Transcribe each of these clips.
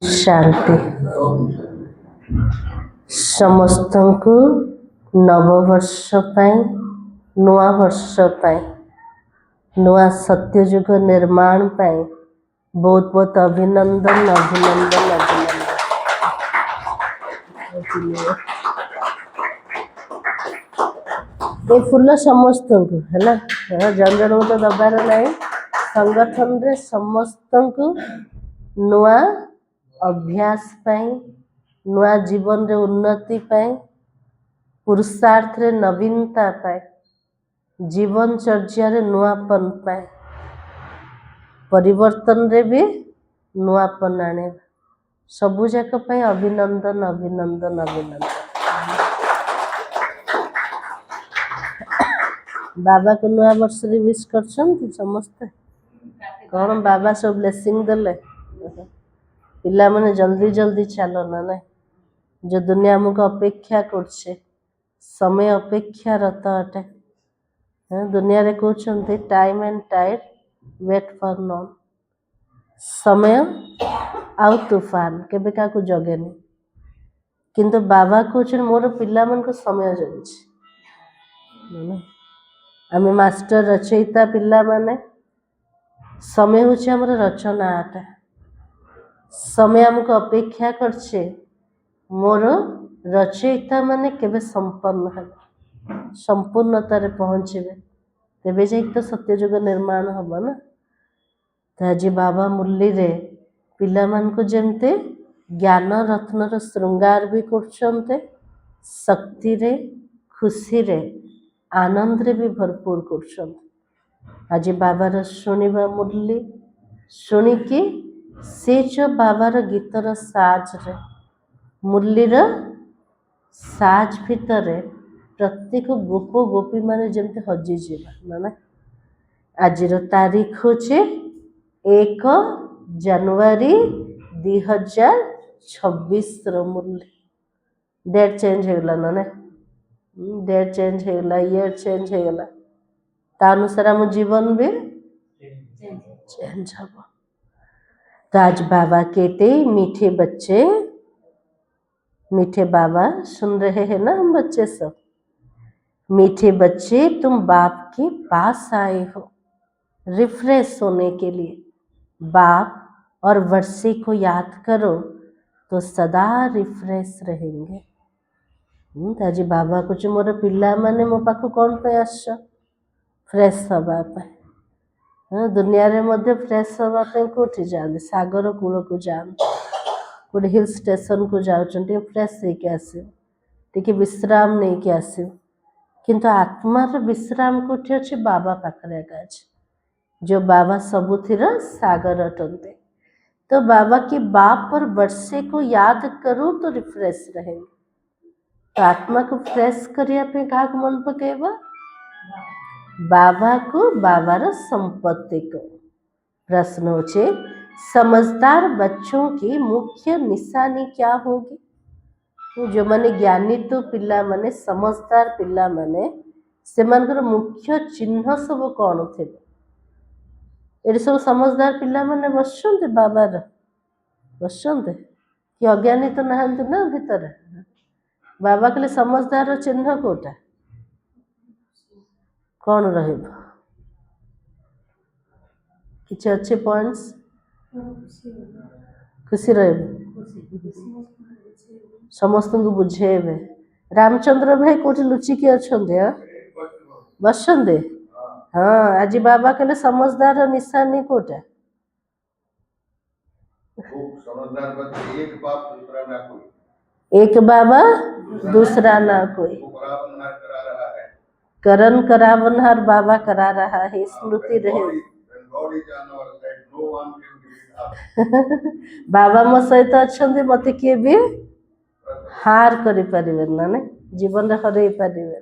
शांति समस्तଙ୍କୁ नववर्ष ପାଇଁ ନୂଆ ବର୍ଷ ପାଇଁ ନୂଆ ସତ୍ୟଯୁଗ ନିର୍ମାଣ ପାଇଁ ବହୁତ ବହୁତ ଅଭିନନ୍ଦନ ଅଭିନନ୍ଦନ ଅଭିନନ୍ଦନ। ଏ ଫୁଲ ସମସ୍ତଙ୍କୁ ହେଲା, ଜଣ ଜଣଙ୍କୁ ତ ଦବାର ନାହିଁ। ସଂଗଠନରେ ସମସ୍ତଙ୍କୁ ନୂଆ ଅଭ୍ୟାସ ପାଇଁ, ନୂଆ ଜୀବନରେ ଉନ୍ନତି ପାଇଁ, ପୁରୁଷାର୍ଥରେ ନବୀନତା ପାଇଁ, ଜୀବନଚର୍ଯ୍ୟାରେ ନୂଆପନ ପାଇଁ, ପରିବର୍ତ୍ତନରେ ବି ନୂଆପନ ଆଣିବା, ସବୁଯାକ ପାଇଁ ଅଭିନନ୍ଦନ ଅଭିନନ୍ଦନ ଅଭିନନ୍ଦନ। ବାବାକୁ ନୂଆ ବର୍ଷରେ ୱିଶ୍ କରିଛନ୍ତି ସମସ୍ତେ? କ'ଣ ବାବା ସବୁ ବ୍ଲେସିଂ ଦେଲେ? ପିଲାମାନେ ଜଲ୍ଦି ଜଲ୍ଦି ଚାଲ ନା ନାଇଁ, ଯେ ଦୁନିଆ ଆମକୁ ଅପେକ୍ଷା କରୁଛେ, ସମୟ ଅପେକ୍ଷାରତ ଅଟେ। ଦୁନିଆରେ କହୁଛନ୍ତି time and tide wait for none. ସମୟ ଆଉ ତୁଫାନ କେବେ କାହାକୁ ଜଗେନି, କିନ୍ତୁ ବାବା କହୁଛନ୍ତି ମୋର ପିଲାମାନଙ୍କୁ ସମୟ ଜଗିଛି। ଆମେ ମାଷ୍ଟର ରଚୟିତା ପିଲାମାନେ, ସମୟ ହେଉଛି ଆମର ରଚନାଟା। ସମୟ ଆମକୁ ଅପେକ୍ଷା କରିছে, ମୋର ରଚୟିତା ମାନେ କେବେ ସମ୍ପନ୍ନ ହେବେ, ସମ୍ପୂର୍ଣ୍ଣତାରେ ପହଞ୍ଚିବେ, ତେବେ ଯାଇକି ତ ସତ୍ୟଯୁଗ ନିର୍ମାଣ ହବ ନା। ତ ଆଜି ବାବା ମୁରଲୀରେ ପିଲାମାନଙ୍କୁ ଯେମିତି ଜ୍ଞାନ ରତ୍ନର ଶୃଙ୍ଗାର ବି କରୁଛନ୍ତି, ଶକ୍ତିରେ, ଖୁସିରେ, ଆନନ୍ଦରେ ବି ଭରପୁର କରୁଛନ୍ତି। ଆଜି ବାବାର ଶୁଣିବା ମୁରଲୀ ଶୁଣିକି ସେ ଯୋଉ ବାବାର ଗୀତର ସାଜରେ, ମୁରଲୀର ସାଜ ଭିତରେ ପ୍ରତ୍ୟେକ ଗୋପ ଗୋପୀ ମାନେ ଯେମିତି ହଜିଯିବା ନା। ଆଜିର ତାରିଖ ହେଉଛି 1 ଜାନୁଆରୀ 2026ର ମୁରଲୀ। ଡେଟ୍ ଚେଞ୍ଜ ହେଇଗଲା ନା, ଡେଟ୍ ଚେଞ୍ଜ ହେଇଗଲା, ଇୟର ଚେଞ୍ଜ ହେଇଗଲା, ତା ଅନୁସାରେ ଆମ ଜୀବନ ବି चेंज हब। तो आज बाबा कहते मीठे बच्चे, मीठे बाबा सुन रहे हैं ना हम बच्चे सब, मीठे बच्चे तुम बाप के पास आए हो रिफ्रेश होने के लिए। बाप और वर्षे को याद करो तो सदा रिफ्रेश रहेंगे। आज बाबा कुछ मोर पिला माने मो पाखु कौन पे आस फ्रेश हवा पे। दुनिया रे मध्य फ्रेश हवा पे कोठी जाते, सागर कूल को जाते, गोटे हिल स्टेशन को जाऊँ फ्रेश होके आसो, टे विश्राम नहीं कि आसो, किंतु आत्मार विश्राम कोठी अच्छे बाबा पाखरे अच्छे, जो बाबा सबुथिर सागर अटंते। तो बाबा की बाप और वर्षे को याद करो तो रिफ्रेश रहेंगे। तो आत्मा को फ्रेश करिया पे क्या मन पकेबा? बाबा को, बाबार संपत्ति को। प्रश्न होचे समझदार बच्चों की मुख्य निशानी क्या होगी? जो माने ज्ञानी तो पिला माने, समझदार पिला माने, से मानकर मुख्य चिन्ह सब कौन थे? ये सब समझदार पिला माने बसुंते बाबार बसुंते कि अज्ञानी तो नहांते ना भीतर। बाबा के लिए समझदार चिन्ह कोटा कौन रहे? किसी अच्छे पॉइंट्स खुशी रहे, समस्त को बुझेबे। रामचंद्र भाई कोठी लुचिकी अच्छे बसंदे। हाँ, आज बाबा के लिए समझदार निशानी कोटा? एक बाबा दूसरा ना कोई, करण करावनहार बाबा करा रहा है, स्मृति रहे। बाबा मो सहित अच्छा मत किए भी हार करि परिबे ना, जीवन रे हरई परिबे।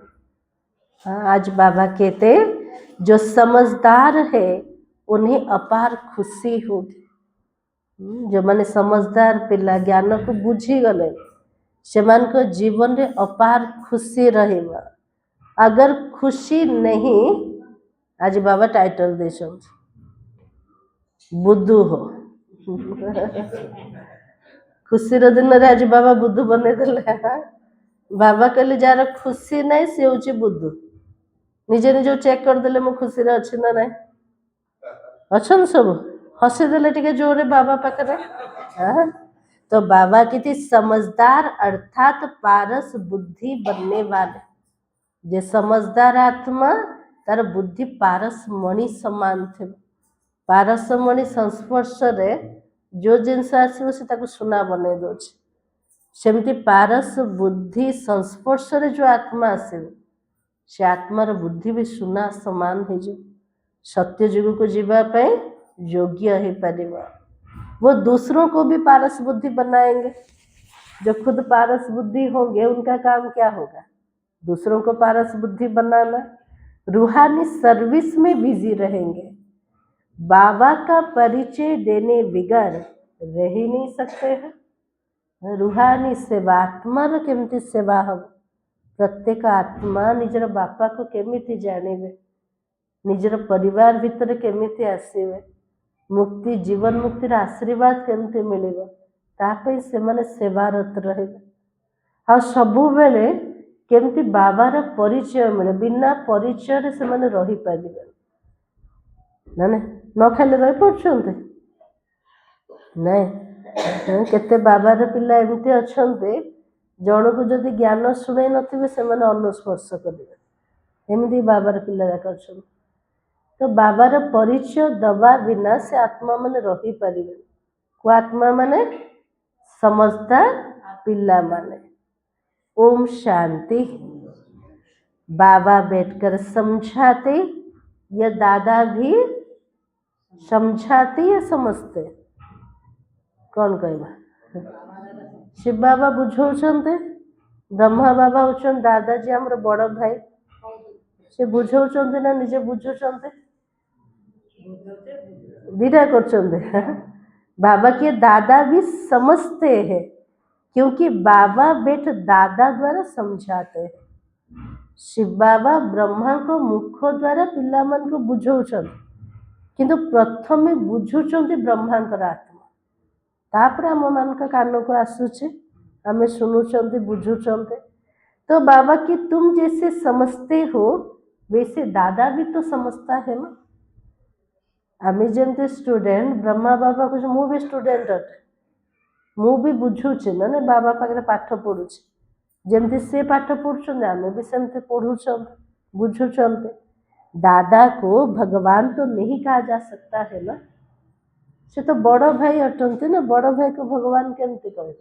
हाँ, आज बाबा कहते जो समझदार है उन्हें अपार खुशी होगी। जो माने समझदार पिला ज्ञान को बुझी गले से मान को जीवन रे अपार खुशी रहेगा। अगर खुशी नहीं, आज बाबा टाइटल दे बुद्धू हो खुशीर दिन रे आज बाबा बुद्धू बने देले। बाबा कहले जार खुशी नहीं से होची बुद्धू। निजे निजे चेक कर देले मु खुशी रे अछि ना नहीं अछन सब हसी देले टिके जोरे बाबा पाखरे। हाँ? तो बाबा कितनी समझदार अर्थात पारस बुद्धि बनने वाले जे समझदार आत्मा तार बुद्धि पारस मणि समान थे। पारस मणि संस्पर्श रे जो जिनस आसो से ताको सुना बने दोछ सेमती पारस बुद्धि संस्पर्श रे जो आत्मा आसे से आत्मार बुद्धि भी सुना समान हो जो सत्य युग को जीवा पे योग्य ही परिवार। वो दूसरों को भी पारस बुद्धि बनाएंगे। जो खुद पारस बुद्धि होंगे उनका काम क्या होगा? दूसरों को पारस बुद्धि बनाना। रूहानी सर्विस में बिजी रहेंगे। बाबा का परिचय देने बिगर रह ही नहीं सकते हैं। रूहानी सेवा आत्मार केमती सेवा हम प्रत्येक आत्मा निजर बापा को केमिति जानिबे निजर परिवार भितर केमिति आसीबे मुक्ति जीवन मुक्तिर आशीर्वाद केमती मिलिबो तापई से माने सेवारत रहेबे आ सबु बेले केमती बाबार परिचय मिले बिना परिचय रे से माने रही पारिबे ना न खाले रही पड़छन्ते नहीं केते बाबार पिला एमती अछन्ते जन को जदि ज्ञान शुणे नथिबे से माने अनुस्पर्श करिबे एमती बाबार पिला जाक अछन्ते। तो बाबार परिचय दबा बिना से आत्मा माने रही पारिबे को आत्मा माने समझदार पिला माने। ओम शांति। बाबा बैठकर समझाते या दादा भी समझाते या समझते कौन कहबा शिव बाबा बुझौछन्ते ब्रह्मा बाबा होछन दादाजी हमर बड़ भाई से बुझौछन्ते ना निजे बुझौछन्ते दीदा करछन्ते। बाबा के दादा भी समझते हैं क्योंकि बाबा बेट दादा द्वारा समझाते हैं। शिव बाबा ब्रह्मा को मुख द्वारा पिला मन को बुझौछन्ते किंतु प्रथमे बुझुछन्ते ब्रह्मांकर आत्मा तापर आम मान का कान को आसुचे आमे सुनुछन्ते बुझुछन्ते। तो बाबा कि तुम जैसे समझते हो वैसे दादा भी तो समझता है ना। आमे जमते स्टूडेंट ब्रह्मा बाबा को मु भी स्टूडेंट अटे मु भी बुझुचे ना बाबा पाखे पाठ पढ़ुचे जमती से पाठ पढ़ुछन्ते आमे भी सेमते पढ़ुछन्ते बुझुछन्ते। दादा को भगवान तो नहीं कहा जा सकता है ना से तो बड़ भाई अटंते ना बड़ भाई को भगवान केमती कहबे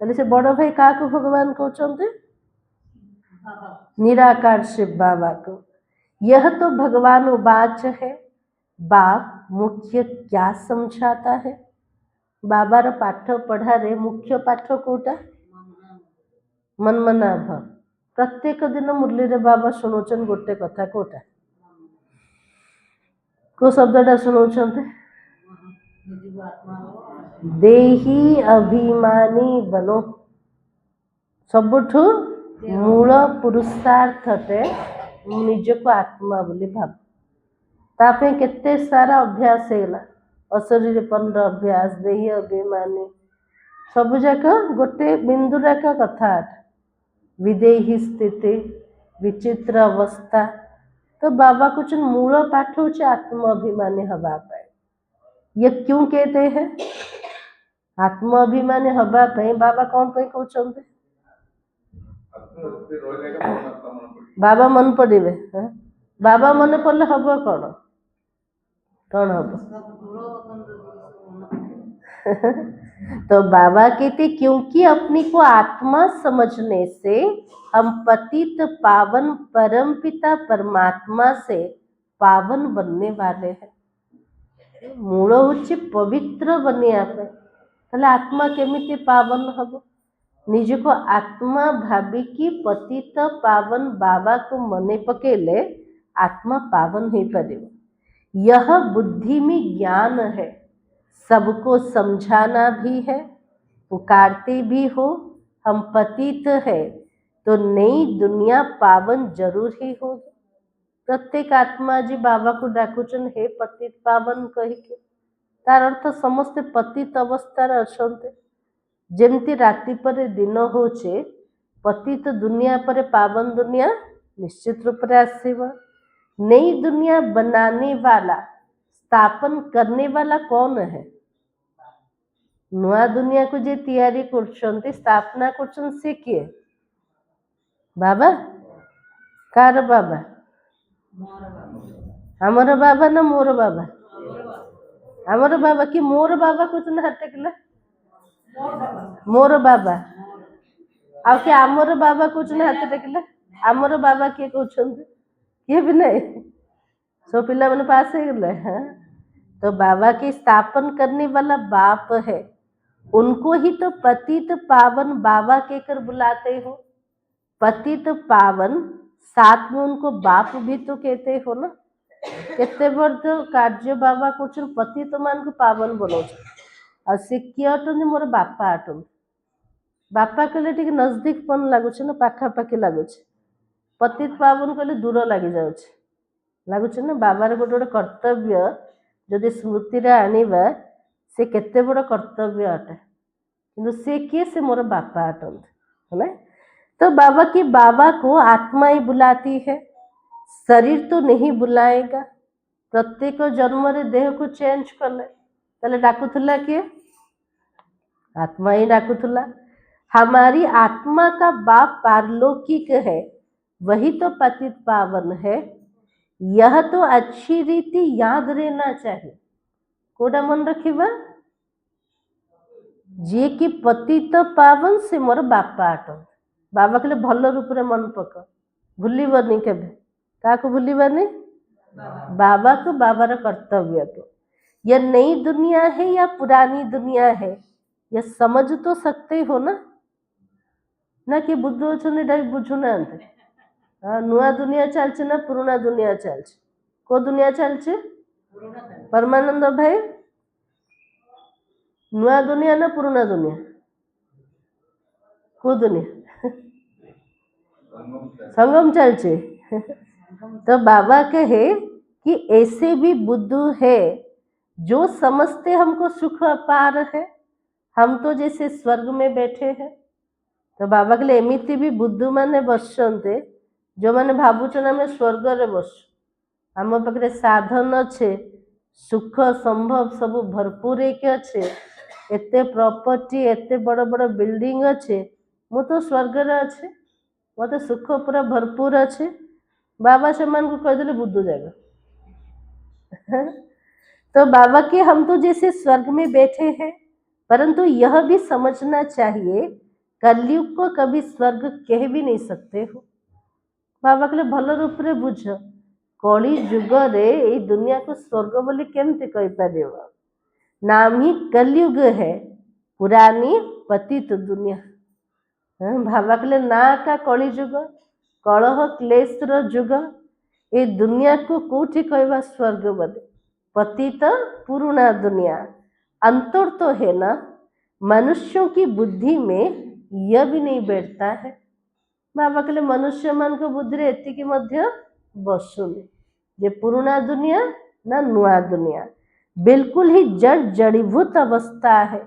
ताले से बड़ भाई का को भगवान कहउछन्ते निराकार शिव बाबा को। यह तो भगवान वाच है बाप मुख्य क्या समझाता है बाबार पाठ पढ़ारे मुख्य पाठ कोटा मनमनाभ प्रत्येक दिन मुरली रे बाबा शुणुचन गोटे कथा कोटा को शब्दटा शुणुचन्ते देही अभिमानी बनो सबुठु मूल पुरुषार्थटे निज को आत्मा बोली भाव तापे केते सारा अभ्यास हैला अशरीरपन अभ्यास देही अभिमानी सब जाक गोटे बिंदुराक कथा विदेही स्थिति विचित्र अवस्था। तो बाबा कुछ मूल पाठ हो आत्माभिमानी हवा पाए ये क्यों कहते हैं आत्माभिमानी हवा पाए बाबा कौन पे कहते बाबा मन पड़े बाबा मन पड़े हम कौन कौन हम तो बाबा कहते क्योंकि अपनी को आत्मा समझने से हम पतित पावन परम पिता परमात्मा से पावन बनने वाले हैं। मूल होची पवित्र बनिया पे आत्मा केमिति पावन हम निज को आत्मा भाविकी पतित पावन बाबा को मने पकेले आत्मा पावन हो पारे। यह बुद्धि में ज्ञान है सबको समझाना भी है पुकारते भी हो हम पतित है तो नई दुनिया पावन जरूर ही होगी। प्रत्येक आत्मा जी बाबा को डाकुचन हे पतित पावन कही के तार अर्थ समस्ते पतित अवस्था अच्छा जेमती राति पर दिन होचे पतित दुनिया पर पावन दुनिया निश्चित रूप से आसीबा। नई दुनिया बनाने वाला स्थापन करने वाला कौन है? नुआ दुनिया को जे तैयारी करछन्ते स्थापना करछन से किए? बाबा कार बाबा? हमर बाबा ना मोर बाबा? हमर बाबा कि मोर बाबा कुछ ना हटकला? मोर बाबा आ कि आमर बाबा कुछ ना हाथ टेकला? आमर बाबा किए कहछन्ते? किए भी नहीं सब पिला मैंने पास है गले हैं। तो बाबा की स्थापन करने वाला बाप है, उनको ही तो पतित पावन बाबा कहकर बुलाते हो। पतित पावन साथ में उनको बाप भी तो कहते हो ना। केते बड़ कार्य बाबा कुछ पतित मान को पावन बनाओ और से किए अटन मोर बापा अटन। बापा कहले टिके नजदीक पन लागुछ ना, पाखापाखि लागुछ। पतित पावन कहले दूर लगी जाउछ लागुछ ना। बाबार गोटे गोटे कर्तव्य जदि स्मृति रे आनिबा से केते बड़ कर्तव्य अटे, किंतु से किए? से मोर बापा अटन है ना। तो बाबा की बाबा को आत्मा ही बुलाती है, शरीर तो नहीं बुलाएगा। प्रत्येक जन्म रे देह को चेंज कले तले डाकुथला किए? आत्मा ही डाकुथला। हमारी आत्मा का बाप पारलौकिक है, वही तो पतित पावन है। यह तो अच्छी रीति याद रहना चाहिए। कोडा मन रखिबा जे कि पतित पावन से मोर बापा अटन। बाबा कहले भल रूप रे मन पक, भूलिबनी केबे। काको भूलिबनी? बाबा को, बाबार कर्तव्य को। यह नई दुनिया है या पुरानी दुनिया है, यह समझ तो सकते हो ना। ना कि बुद्ध अच्छा बुझु ना। हाँ, नुआ दुनिया चलছে ना पुराना दुनिया चलছে? को दुनिया चलছে? परमानंद भाई नुआ दुनिया ना पुराना दुनिया? को दुनिया? संगम चलছে। तो बाबा कहे कि ऐसे भी बुद्धू है जो समझते हमको सुख अपार है, हम तो जैसे स्वर्ग में बैठे हैं। तो बाबा कहले एमिति भी बुद्धू माने बसचन्ते जो माने भावुछन आमे स्वर्ग रे बस। आम पाखे साधन अच्छे, सुख संभव सब भरपूर एक अच्छे, एते प्रॉपर्टी एते बड़ बड़ बिल्डिंग अच्छे, मु तो स्वर्ग रे अच्छे, मत सुख पूरा भरपूर अच्छे। बाबा से मान को कह दिले बुद्धू जाएगा। तो बाबा के हम तो जैसे स्वर्ग में बैठे हैं, परंतु यह भी समझना चाहिए कलयुग को कभी स्वर्ग कह भी नहीं सकते हो। बाबा कहले भल रूप रे बुझ, कली जुग रे ए दुनिया को स्वर्ग बोली केमते कहि परिबो? नाम ही कलयुग है, पुरानी पतित दुनिया। बाबा कहले ना का कली जुग, कलह क्लेश रो जुग, ए दुनिया को कोठी कहवा स्वर्ग बोली? पतित पुराना दुनिया। अंतर तो है ना, मनुष्यों की बुद्धि में यह भी नहीं बैठता है। बाबा कहले मनुष्य मान को बुद्धि रे एतिकी मध्य बसुनी जे पुराना दुनिया ना नुआ दुनिया, बिल्कुल ही जड़ जड़ीभूत अवस्था है।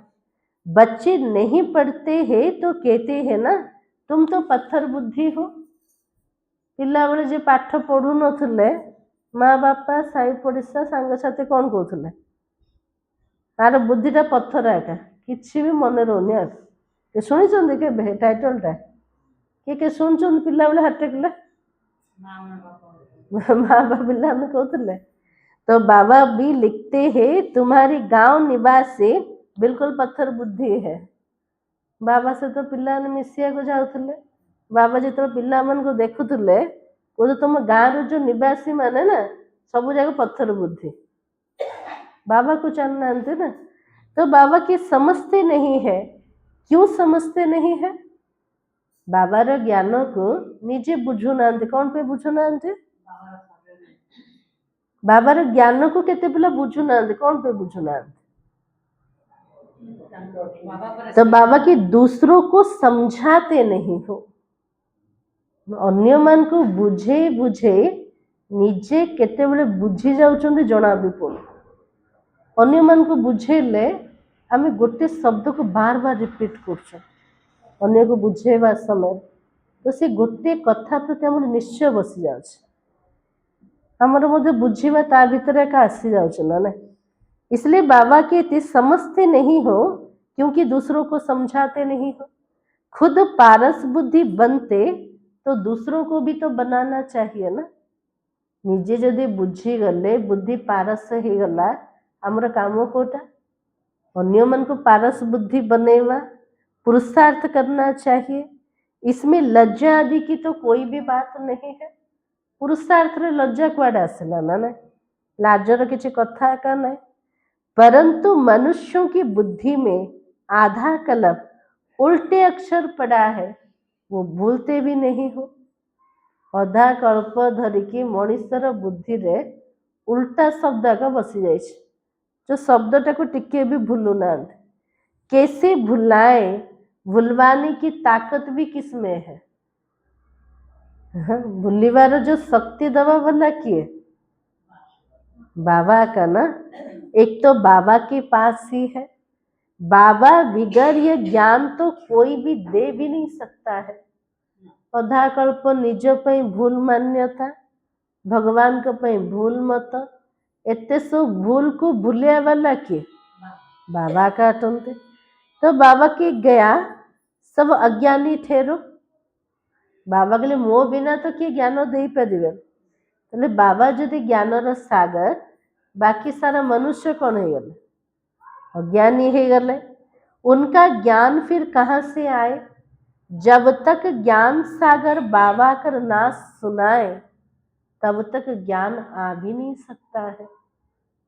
बच्चे नहीं पढ़ते हैं तो कहते हैं ना तुम तो पत्थर बुद्धि हो। पिला बेले जे पाठ पढ़ु नथुले माँ बापा साई पड़ोसा सांग साथी कौन कहते तार बुद्धिटा पत्थर एका किसी भी मन रोनी आ शुणी के टाइटलटा किए शुणुन पिला बेले हाथ टेकले माँ बाप पिला कहते। तो बाबा भी लिखते हैं तुम्हारी गांव निवासी बिल्कुल पत्थर बुद्धि है। बाबा से तो पिला मिसिया को जाऊले, बाबा जो पिला मन को देखुले वो तुम गाँव जो निवासी माने ना सब जगह पत्थर बुद्धि, बाबा को जानना ना। तो बाबा की समझते नहीं है। क्यों समझते नहीं है? बाबार ज्ञान को निजे बुझु ना। कौन पे बुझु ना? बाबार ज्ञान को केते पिला बुझु ना, कौन पे बुझु ना? तो बाबा की दूसरों को समझाते नहीं हो। अन्य मान को बुझे बुझे निजे केते बड़े बुझी जाउछन्ते जना भी पड़े। अन्य मान को बुझेले आम गोटे शब्द को बार बार रिपीट कर बुझेवा समय तो से गोटे कथा प्रति आम निश्चय बसी जामर बुझीवा ता भीतर एका आसी जाऊँ ना ना। इसलिए बाबा कहते समझते नहीं हो क्योंकि दूसरों को समझाते नहीं हो। खुद पारस बुद्धि बनते तो दूसरों को भी तो बनाना चाहिए ना। निजे जदि बुझी गले बुद्धि पारस ही गला आमर काम कोटा अन्य मन को पारस बुद्धि बनेवा पुरुषार्थ करना चाहिए। इसमें लज्जा आदि की तो कोई भी बात नहीं है। पुरुषार्थ रे लज्जा कुआडे आसला ना ना लाजर किसी कथा का नहीं। परंतु मनुष्यों की बुद्धि में आधा कलप उल्टे अक्षर पड़ा है वो भूलते भी नहीं हो। अधा कल्प धरिकी मनुष्यर बुद्धि रे उल्टा शब्द का बसी जाए जो शब्दटा को टिके भी भूलू ना। कैसे भुलाए भूलवाने की ताकत भी किसमें है। भूलिवार जो शक्ति दवा वाला किए बाबा का ना। एक तो बाबा के पास ही है। बाबा बिगर ये ज्ञान तो कोई भी दे भी नहीं सकता है। अधाकल्प निज पई भूल मान्यता भगवान को पई भूल मत एते सब भूल को भूलिया वाला किए बाबा का अटंते। तो बाबा के गया सब अज्ञानी ठेरो बाबा कहले मो बिना तो किए ज्ञान दे पारे तो बाबा जदि ज्ञानर सागर बाकी सारा मनुष्य कौन हो गले अज्ञानी हो गले। उनका ज्ञान फिर कहाँ से आए। जब तक ज्ञान सागर बाबा कर ना सुनाए तब तक ज्ञान आ भी नहीं सकता है।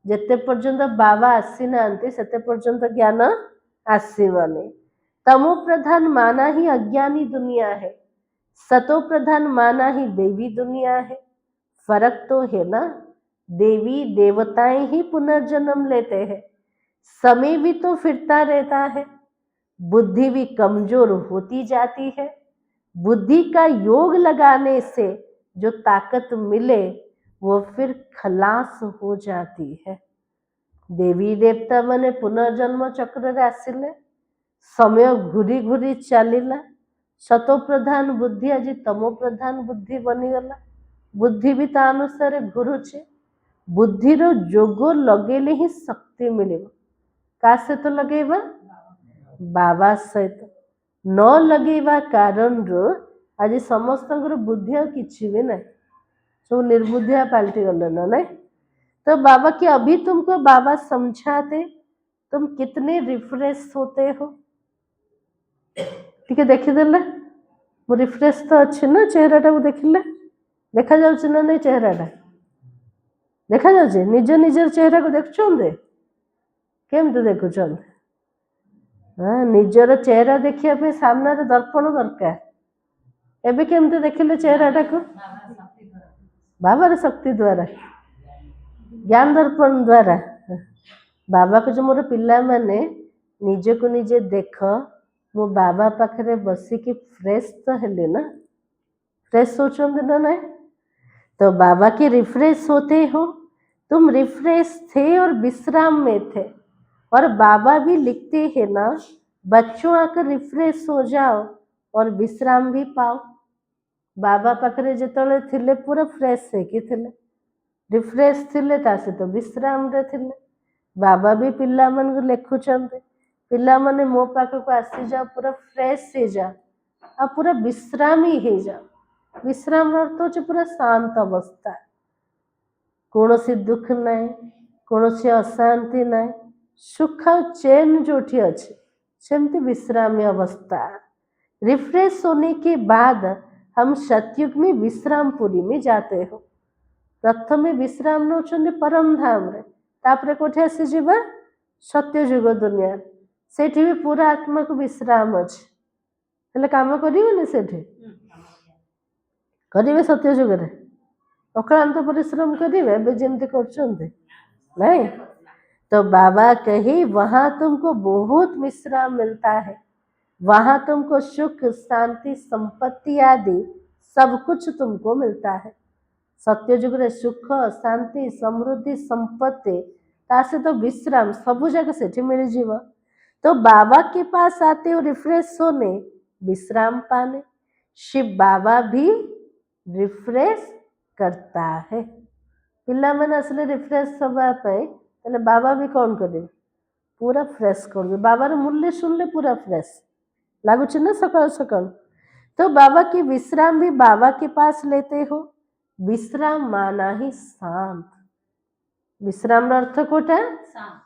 जिते पर्यंत बाबा आसी ना से पर्यंत ज्ञान आसवानी। तमो प्रधान माना ही अज्ञानी दुनिया है सतो प्रधान माना ही देवी दुनिया है। फर्क तो है ना। देवी देवताएं ही पुनर्जन्म लेते हैं। समय भी तो फिरता रहता है। बुद्धि भी कमजोर होती जाती है। बुद्धि का योग लगाने से जो ताकत मिले वो फिर खलास हो जाती है। देवी देवता माने पुनर्जन्म चक्र रे आसिले समय घूरी घूरी चलिला सतो प्रधान बुद्धि आज तमो प्रधान बुद्धि बनीगला। बुद्धि भी ता अनुसार घुरुचे। बुद्धिर जोग लगेले ही शक्ति मिले। का से तो लगेवा बाबा सहित न लगेवा कारण आज समस्त बुद्धि आ किसी भी नहीं सब निर्बुद्धिया पलटि गले ना नहीं। तो बाबा की अभी तुमको बाबा समझाते तुम कितने रिफ्रेश होते हो। ठीक है देखीदेले मो रिफ्रेश तो अच्छे ना चेहराटा को देखिले देखा जाउछि ना नहीं चेहराटा देखा जाउछि निज निजर चेहरा को देखुछन्ते केमते देखुछन्ते। हाँ निजर चेहरा देखिया पे सामने दर्पण दरकार एबे केमते देखिले चेहराटा को बाबार शक्ति द्वारा ज्ञान दर्पण द्वारा। बाबा को जो मोर पिला माने निजे को निजे देख मो बाबा पाखरे बसिकी फ्रेश तो हेले ना फ्रेश होचंदे ना नहीं। तो बाबा के रिफ्रेश होते हो तुम रिफ्रेश थे और विश्राम में थे। और बाबा भी लिखते हैं ना बच्चों आकर रिफ्रेश हो जाओ और विश्राम भी पाओ। बाबा पाखरे जेतले थिले पूरा फ्रेश है कि थिले रिफ्रेश थिले तासे तो विश्राम रे थिले। बाबा भी पिला मन को लिखुचंते पिला माने मो पाख को आसी जाओ पूरा फ्रेश हो जाओ आ पूरा विश्रामी हो जाओ। विश्राम अर्थ होचे पूरा शांत अवस्था कौन सी दुख नहीं कौन सी अशांति नहीं सुख चैन जोठी अच्छे सेमती विश्रामी अवस्था। रिफ्रेश होने के बाद हम सतयुग में विश्रामपुरी में जाते हो। प्रथम विश्राम नौ परम धाम रे तापरे कोठे आसी जीवा सत्ययुग दुनिया सेठी भी पूरा आत्मा को विश्राम अच्छे हेले काम करिबेनी सेठी करिवे सत्ययुग रे अक्लांत परिश्रम करिवे बे जेमती करछन्ते नहीं। तो बाबा कहे वहां तुमको बहुत विश्राम मिलता है। वहां तुमको सुख शांति संपत्ति आदि सब कुछ तुमको मिलता है। सत्ययुग रे सुख शांति समृद्धि संपत्ति तासे तो विश्राम सबु जगह सेठी मिल जीव। तो बाबा के पास आते हो रिफ्रेश होने, विश्राम पाने। शिव बाबा भी रिफ्रेश करता है। ପିଲାମାନେ ଆସିଲେ ରିଫ୍ରେଶ ହେବା ପାଇଁ, ତାହେଲେ ବାବା ବି କ'ଣ କରିବେ? पूरा फ्रेश कर दो। बाबा मूल्य सुनले पूरा फ्रेश लगुच ना सकाल सकाल। तो बाबा की विश्राम भी बाबा के पास लेते हो। विश्राम माना ही शांत। विश्राम अर्थ कोटा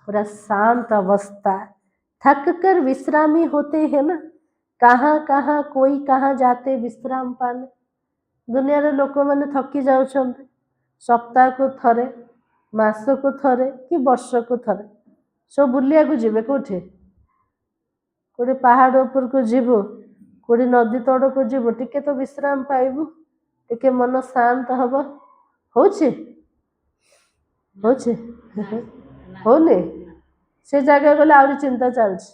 पूरा शांत अवस्था। थक कर विश्रामी होते हैं ना, कहाँ कहाँ कोई कहाँ जाते विश्राम पाने। दुनिया रे लोक मैंने थकी जाउछन्ते, सप्ताह को थरे, मास को थरे कि वर्ष को थरे सब बुलिया को जीवे कोठे, कोठे पहाड़ ऊपर को जीवो, कोठे नदी तड़ को जीवो, टिके तो विश्राम पाइबु, टिके मन शांत हब। होछे होछे होने से जगह गले आउरी चिंता चलछि।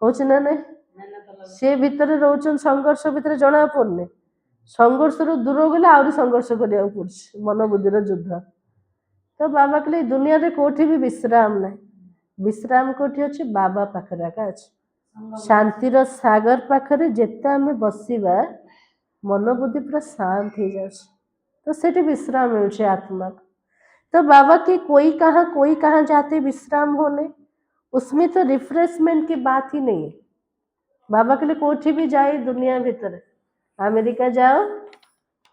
होछे ना नहीं? से भितर रोचन संघर्ष भितर जना पड़ने, संघर्ष रु दूर गले आउरी संघर्ष करिया पड़छि, मन बुद्धिर युद्ध। तो बाबा कहले दुनिया रे कोठी भी विश्राम नहीं। विश्राम कोठी अच्छे बाबा पाखरे आका अच्छे। शांतिर सागर पाखरे जेते आमे बसिबा मन बुद्धि पूरा शांत हो जाए, तो सेठी विश्राम मिलछे आत्मा। तो बाबा के कोई कहाँ जाते विश्राम होने, उसमें तो रिफ्रेशमेंट की बात ही नहीं है। बाबा के लिए कोठी भी जाए दुनिया भीतर, अमेरिका जाओ,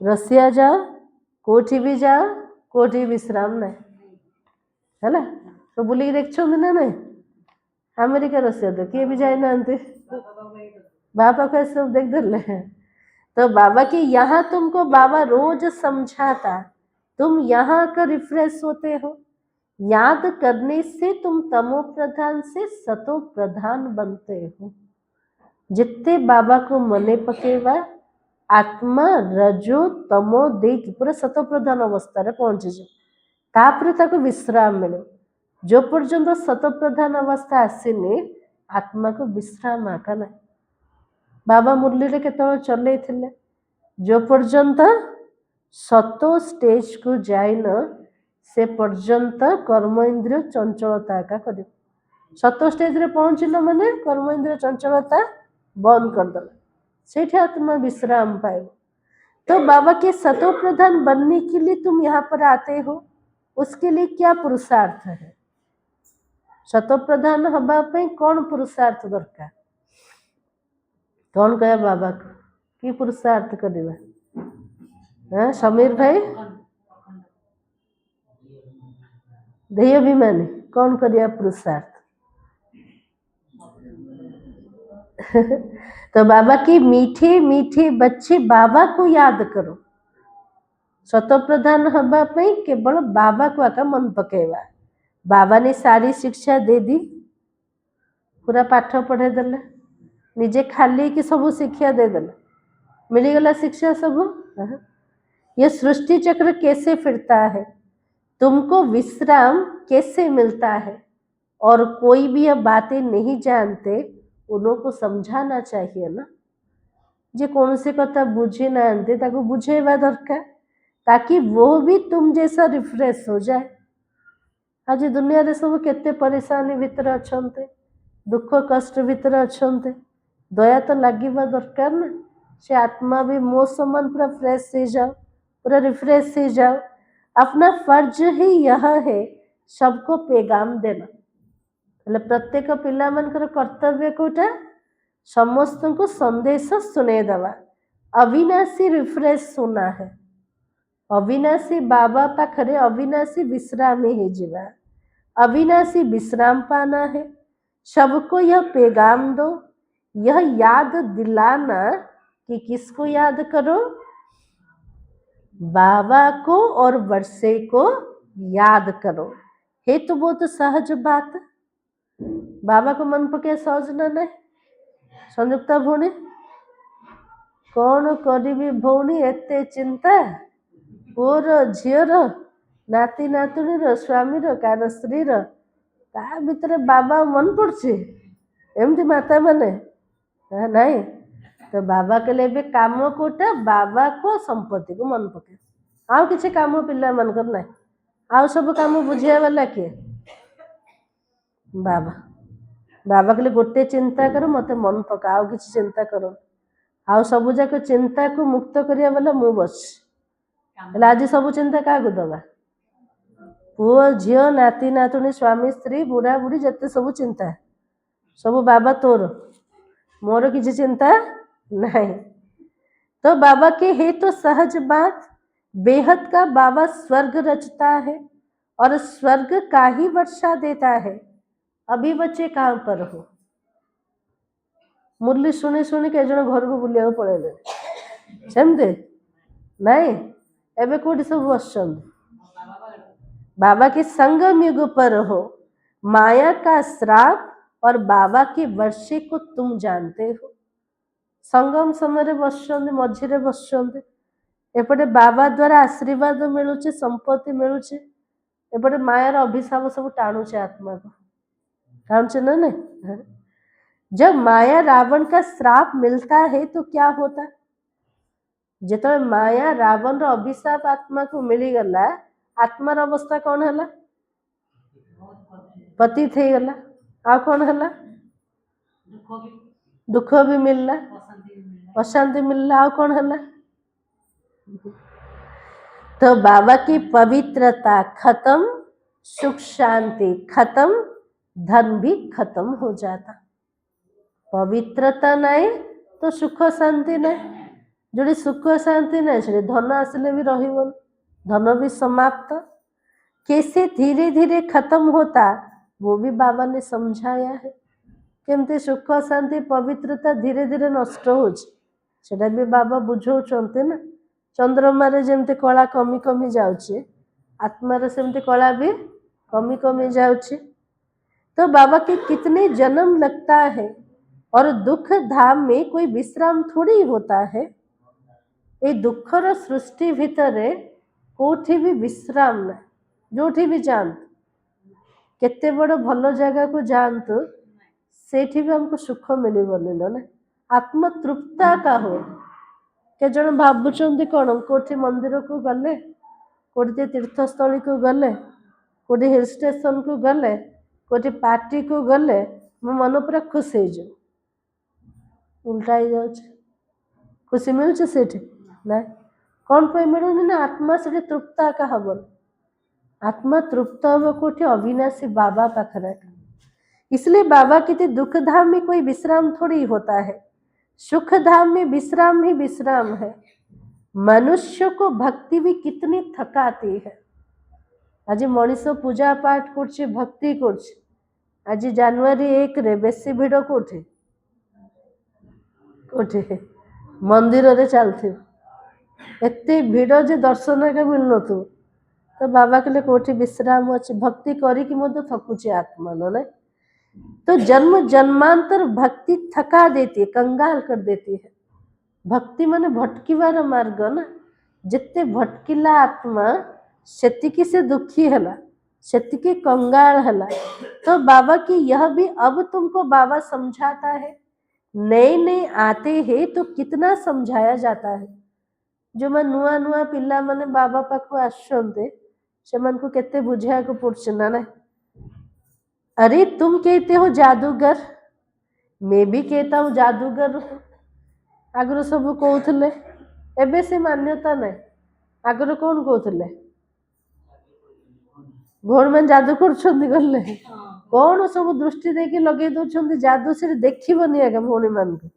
रशिया जाओ, कोठी भी जाओ, कोठी विश्राम नहीं है ना। तो बुलिक देखछो ना नहीं, अमेरिका रशिया तो किए भी जाए ना, बाबा को सब देख धरले। तो बाबा की यहाँ तुमको बाबा रोज समझाता, तुम यहाँ का रिफ्रेश होते हो। याद करने से तुम तमो प्रधान से सतो प्रधान बनते हो। जितने बाबा को मने पकेवा आत्मा रजो तमो देख पूरा सतो प्रधान अवस्था रे पहुंचे जाए, तापरे ताको विश्राम मिले। जो पर्यंत सतो प्रधान अवस्था आसीनी आत्मा को विश्राम आका ना। बाबा मुरली रे केतବେଳେ चलैथिले, जो पर्यंत सतो स्टेज को जाइन से पर्यंत कर्म इंद्रिय चंचलता का कर। सतो स्टेज रे पहुंचल माने कर्म इंद्रिय चंचलता बंद कर दल, से आत्मा विश्राम पाए। तो बाबा के सतो प्रधान बनने के लिए तुम यहाँ पर आते हो, उसके लिए क्या पुरुषार्थ है? सतो प्रधान हवा पे कौन पुरुषार्थ दरकार? कौन कहे बाबा को कि पुरुषार्थ करवा? समीर भाई ध्येय अभिमानी कौन करिया पुरुषार्थ? तो बाबा की मीठे मीठे बच्चे बाबा को याद करो। सतो प्रधान हवा पे केवल बाबा को आका मन पकेवा। बाबा ने सारी शिक्षा दे दी, पूरा पाठ पढ़े देले, निजे खाली की सब शिक्षा दे देले, मिलीगला शिक्षा सब। ये सृष्टि चक्र कैसे फिरता है, तुमको विश्राम कैसे मिलता है, और कोई भी अब बातें नहीं जानते उन्हों को समझाना चाहिए ना। जे कौन से कथा बुझे ना ताको बुझेवा दरकार, ताकि वो भी तुम जैसा रिफ्रेश हो जाए। आज दुनिया रे सब केते परेशानी भीतर अच्छे, दुख कष्ट भीतर अच्छे, दया तो लगे दरकार ना। से आत्मा भी मो समान पूरा फ्रेश हो जाओ, पूरा रिफ्रेश हो जाओ। अपना फर्ज ही यह है सबको पैगाम देना। प्रत्येक पिला मनकर कर्तव्य कोटा समस्त को संदेश सुने दवा। अविनाशी रिफ्रेश सुना है, अविनाशी बाबा पाखरे अविनाशी विश्राम ही जीवा, अविनाशी विश्राम पाना है। सबको यह पैगाम दो, यह याद दिलाना कि किसको याद करो? बाबा को और वर्षे को याद करो। हे तो बहुत सहज बात, बाबा को मन पके सहज ना नहीं। संयुक्ता भौणी कौन करी भौणी एते चिंता, पुर झीर नाती नातुणी स्वामी कार स्त्री ता भीतर बाबा मन पड़े एमती माता माने नहीं। तो बाबा के लिए काम कोटा बाबा को संपत्ति को मन पके, आउ किसी काम पिला मनकर ना, आउ सब काम बुझिया वाला किए? बाबा। बाबा कहले गोटे चिंता कर मत मन पका आउ किसी चिंता करो आउ सब जाक चिंता को मुक्त करिया वाला मु बस आज सब चिंता क्या दबा पुओ झील नाती नातुणी स्वामी स्त्री बुढ़ा बुढ़ी जिते सब चिंता सब बाबा तोर मोर किसी चिंता नहीं। तो बाबा के है तो सहज बात बेहद का बाबा स्वर्ग रचता है और स्वर्ग का ही वर्षा देता है। अभी बच्चे कहाँ पर हो मुरली शुणी शुणी के जन घर को बुलिया पड़े सेमती नहीं एबे कोठी सब बस बाबा के संगम युग पर हो माया का श्राप और बाबा के वर्षे को तुम जानते हो। संगम समय बस मझे बस एपटे बाबा द्वारा आशीर्वाद मिलूचे संपत्ति मिलूचे एपटे मायार अभिशाप सब टाणुचे आत्मा को टाणुचे ना नहीं। जब माया रावण का श्राप मिलता है तो क्या होता जिते माया रावण रो अभिशाप आत्मा को मिलीगला आत्मार अवस्था कौन है पति थे गला आ कौन है दुख भी मिलला अशांति मिलला आ कौन है। तो बाबा की पवित्रता खत्म सुख शांति खत्म धन भी खत्म हो जाता। पवित्रता नहीं तो सुख शांति नहीं जो सुख शांति नहीं से धन आसिले भी रही धन भी समाप्त कैसे धीरे धीरे खत्म होता वो भी बाबा ने समझाया है केमती सुख शांति पवित्रता धीरे धीरे नष्ट होता भी बाबा बुझाते ना चंद्रमार जमती कला कमी कमी जाऊे आत्मार सेमती कला भी कमी कमी जाऊे। तो बाबा के कितने जन्म लगता है और दुख धाम में कोई विश्राम थोड़ी होता है। ये दुखर सृष्टि भितर कोठी भी विश्राम ना जोठी भी जातु केते बड़ भल जगह को जातु सेठी भी हमको सुख मिलबनी ना आत्म तृप्ता का हो के जन भावुं कौन कोठी मंदिर को गले कोठी तीर्थस्थली को गले कोठी हिल स्टेशन को गले कोठी पार्टी को गले मो मन पूरा खुश हो जाऊ उल्टा ही जाऊँ खुशी मिलूचे सेठी ना कौन पे मिलूनी ना आत्मा से तृप्ता का हबन आत्मा तृप्त हम कोठी अविनाशी बाबा पाखरे इसलिए बाबा कहते दुख धाम में कोई विश्राम थोड़ी होता है सुख धाम में विश्राम ही विश्राम है। मनुष्य को भक्ति भी कितनी थकाती है। आज मनीष पूजा पाठ कर भक्ति कर आज जनवरी 1 रे बेसी भिड़ कोठे कोठे मंदिर रे चलती एते भिड़ जे दर्शन के मिलन तो बाबा कहले कोठी विश्राम अच्छे भक्ति करी थकुचे आत्मा ना तो जन्म जन्मांतर भक्ति थका देती है कंगाल कर देती है। भक्ति माने भटकीवार मार्ग ना जिते भटकिला आत्मा सेतिकी से दुखी हला सेतिकी कंगाल हला। तो बाबा की यह भी अब तुमको बाबा समझाता है नए नए आते हैं तो कितना समझाया जाता है। जो मैं नुआ नुआ पिला माने बाबा पाखु आसते से मन को केते बुझा को पड़छ ना अरे तुम कहते हो जादूगर मैं भी कहता हूँ जादूगर हूँ आगु सब कहते एबे से मान्यता नहीं आगु कौन कहते भोर मैंने जादू कर कौन सब दृष्टि देखी लगे दौरान जादू से देखनी आगे भौणी मान को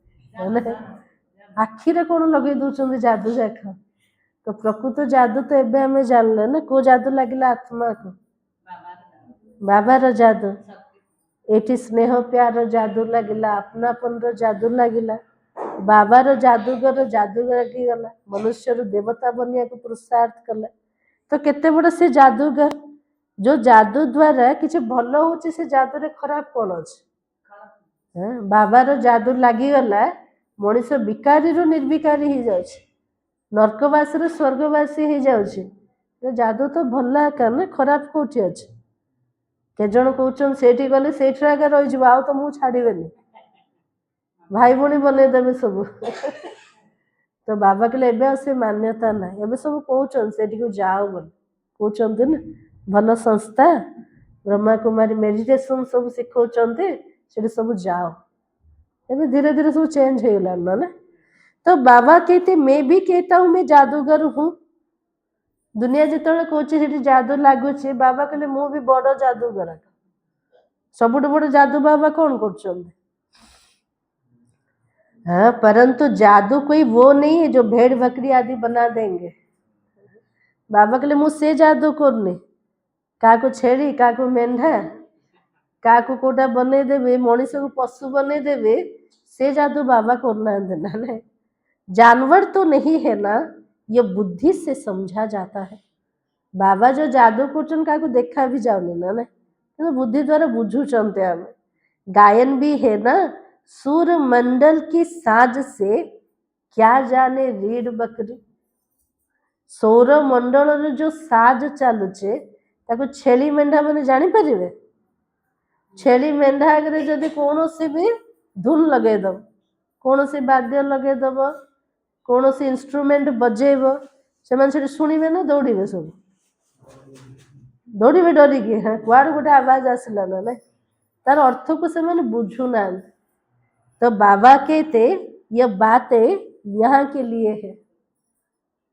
आखिरे कौन लगे दौरान जादू जाक तो प्रकृत जादू तो एबे हमें जानले ना को जादू लगे आत्मा को बाबार जादू एटी स्नेह प्यार जादू लगिला अपनापन जादू लगिला बाबार जादूगर जादू लगिगला मनुष्य देवता बनिया को पुरुषार्थ कला। तो केते बड़ से जादूगर जो जादू द्वारा किसी भल होची से जादू रे खराब कौन अच्छे बाबार जादू लगिगला मनीष विकारी रू निर्विकारी हो जाए नर्कवासी रू स्वर्गवासी हो जाए जादू तो भल ना खराब कौटी अच्छे के जन कहते सेठी गले सेठी आगे रही आओ तो मुझे छाड़बेनि भाई भौणी बनईदेवे सब तो बाबा कहले एबे से मान्यता ना एबे सब कहते सेठी को जाओ बोल कहते ना भल संस्था ब्रह्मा कुमारी मेडिटेशन सब शिखौते सेठी सब जाओ एबे धीरे धीरे सब चेंज हो गला ना। तो बाबा कहते मैं भी कहता हूँ मैं जादूगर हूँ। दुनिया जिते कहे जादू लगुच बाबा कहले मु भी बड़ जादूगर सबुठ बड़ जादू बाबा कौन कर। हाँ, परंतु जादू कोई वो नहीं है जो भेड़ बकरी आदि बना देंगे। बाबा कहले मुझसे जादू करने क्या छेड़ी क्या मेढ़ा क्या कोटा बने देवे मनीष को पशु बने देवे से जादू बाबा करना देना ना। जानवर तो नहीं है ना, ये बुद्धि से समझा जाता है। बाबा जो जादू कर क्या देखा भी जाऊनी ना ना तो बुद्धि द्वारा बुझुचंते आम। गायन भी है ना, सूर मंडल की साज से क्या जाने रीढ़ बकरी। सौर मंडल जो साज चलुचे ताको छेली मेंढा मैंने जानी परिवे। छेली मेंढा आगे जदि कौन सी भी धुन लगे दब कौन सी वाद्य लगे दब कौन सी इंस्ट्रूमेंट बजेब से शुणे ना दौड़े सब दौड़े डरिकी। हाँ कुआड़ गोटे आवाज आसला ना ना तार अर्थ को से बुझुना। तो बाबा कहते ये बातें यहाँ के लिए है।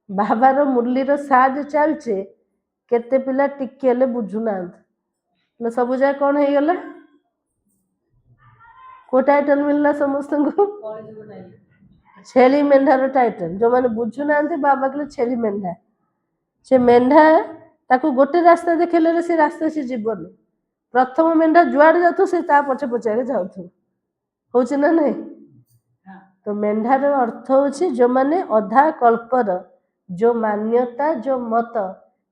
बाबार मुरलीर साज चलचे केते पिला टिके हेले बुझुना सब जाए कौन हो गला को टाइटल मिलला समस्त को छेली मेंढार टाइटल जो मैंने बुझुना बाबा कहले छेली मेंढा से मेंढा ताको गोटे रास्ता देखेले से रास्ता से जीवन प्रथम मेंढा जुआड़ जाऊ से पछे पछे जाऊ हूँ ना नहीं। तो मेंढार अर्थ हूँ जो मैंने अधा कल्पर जो मान्यता जो मत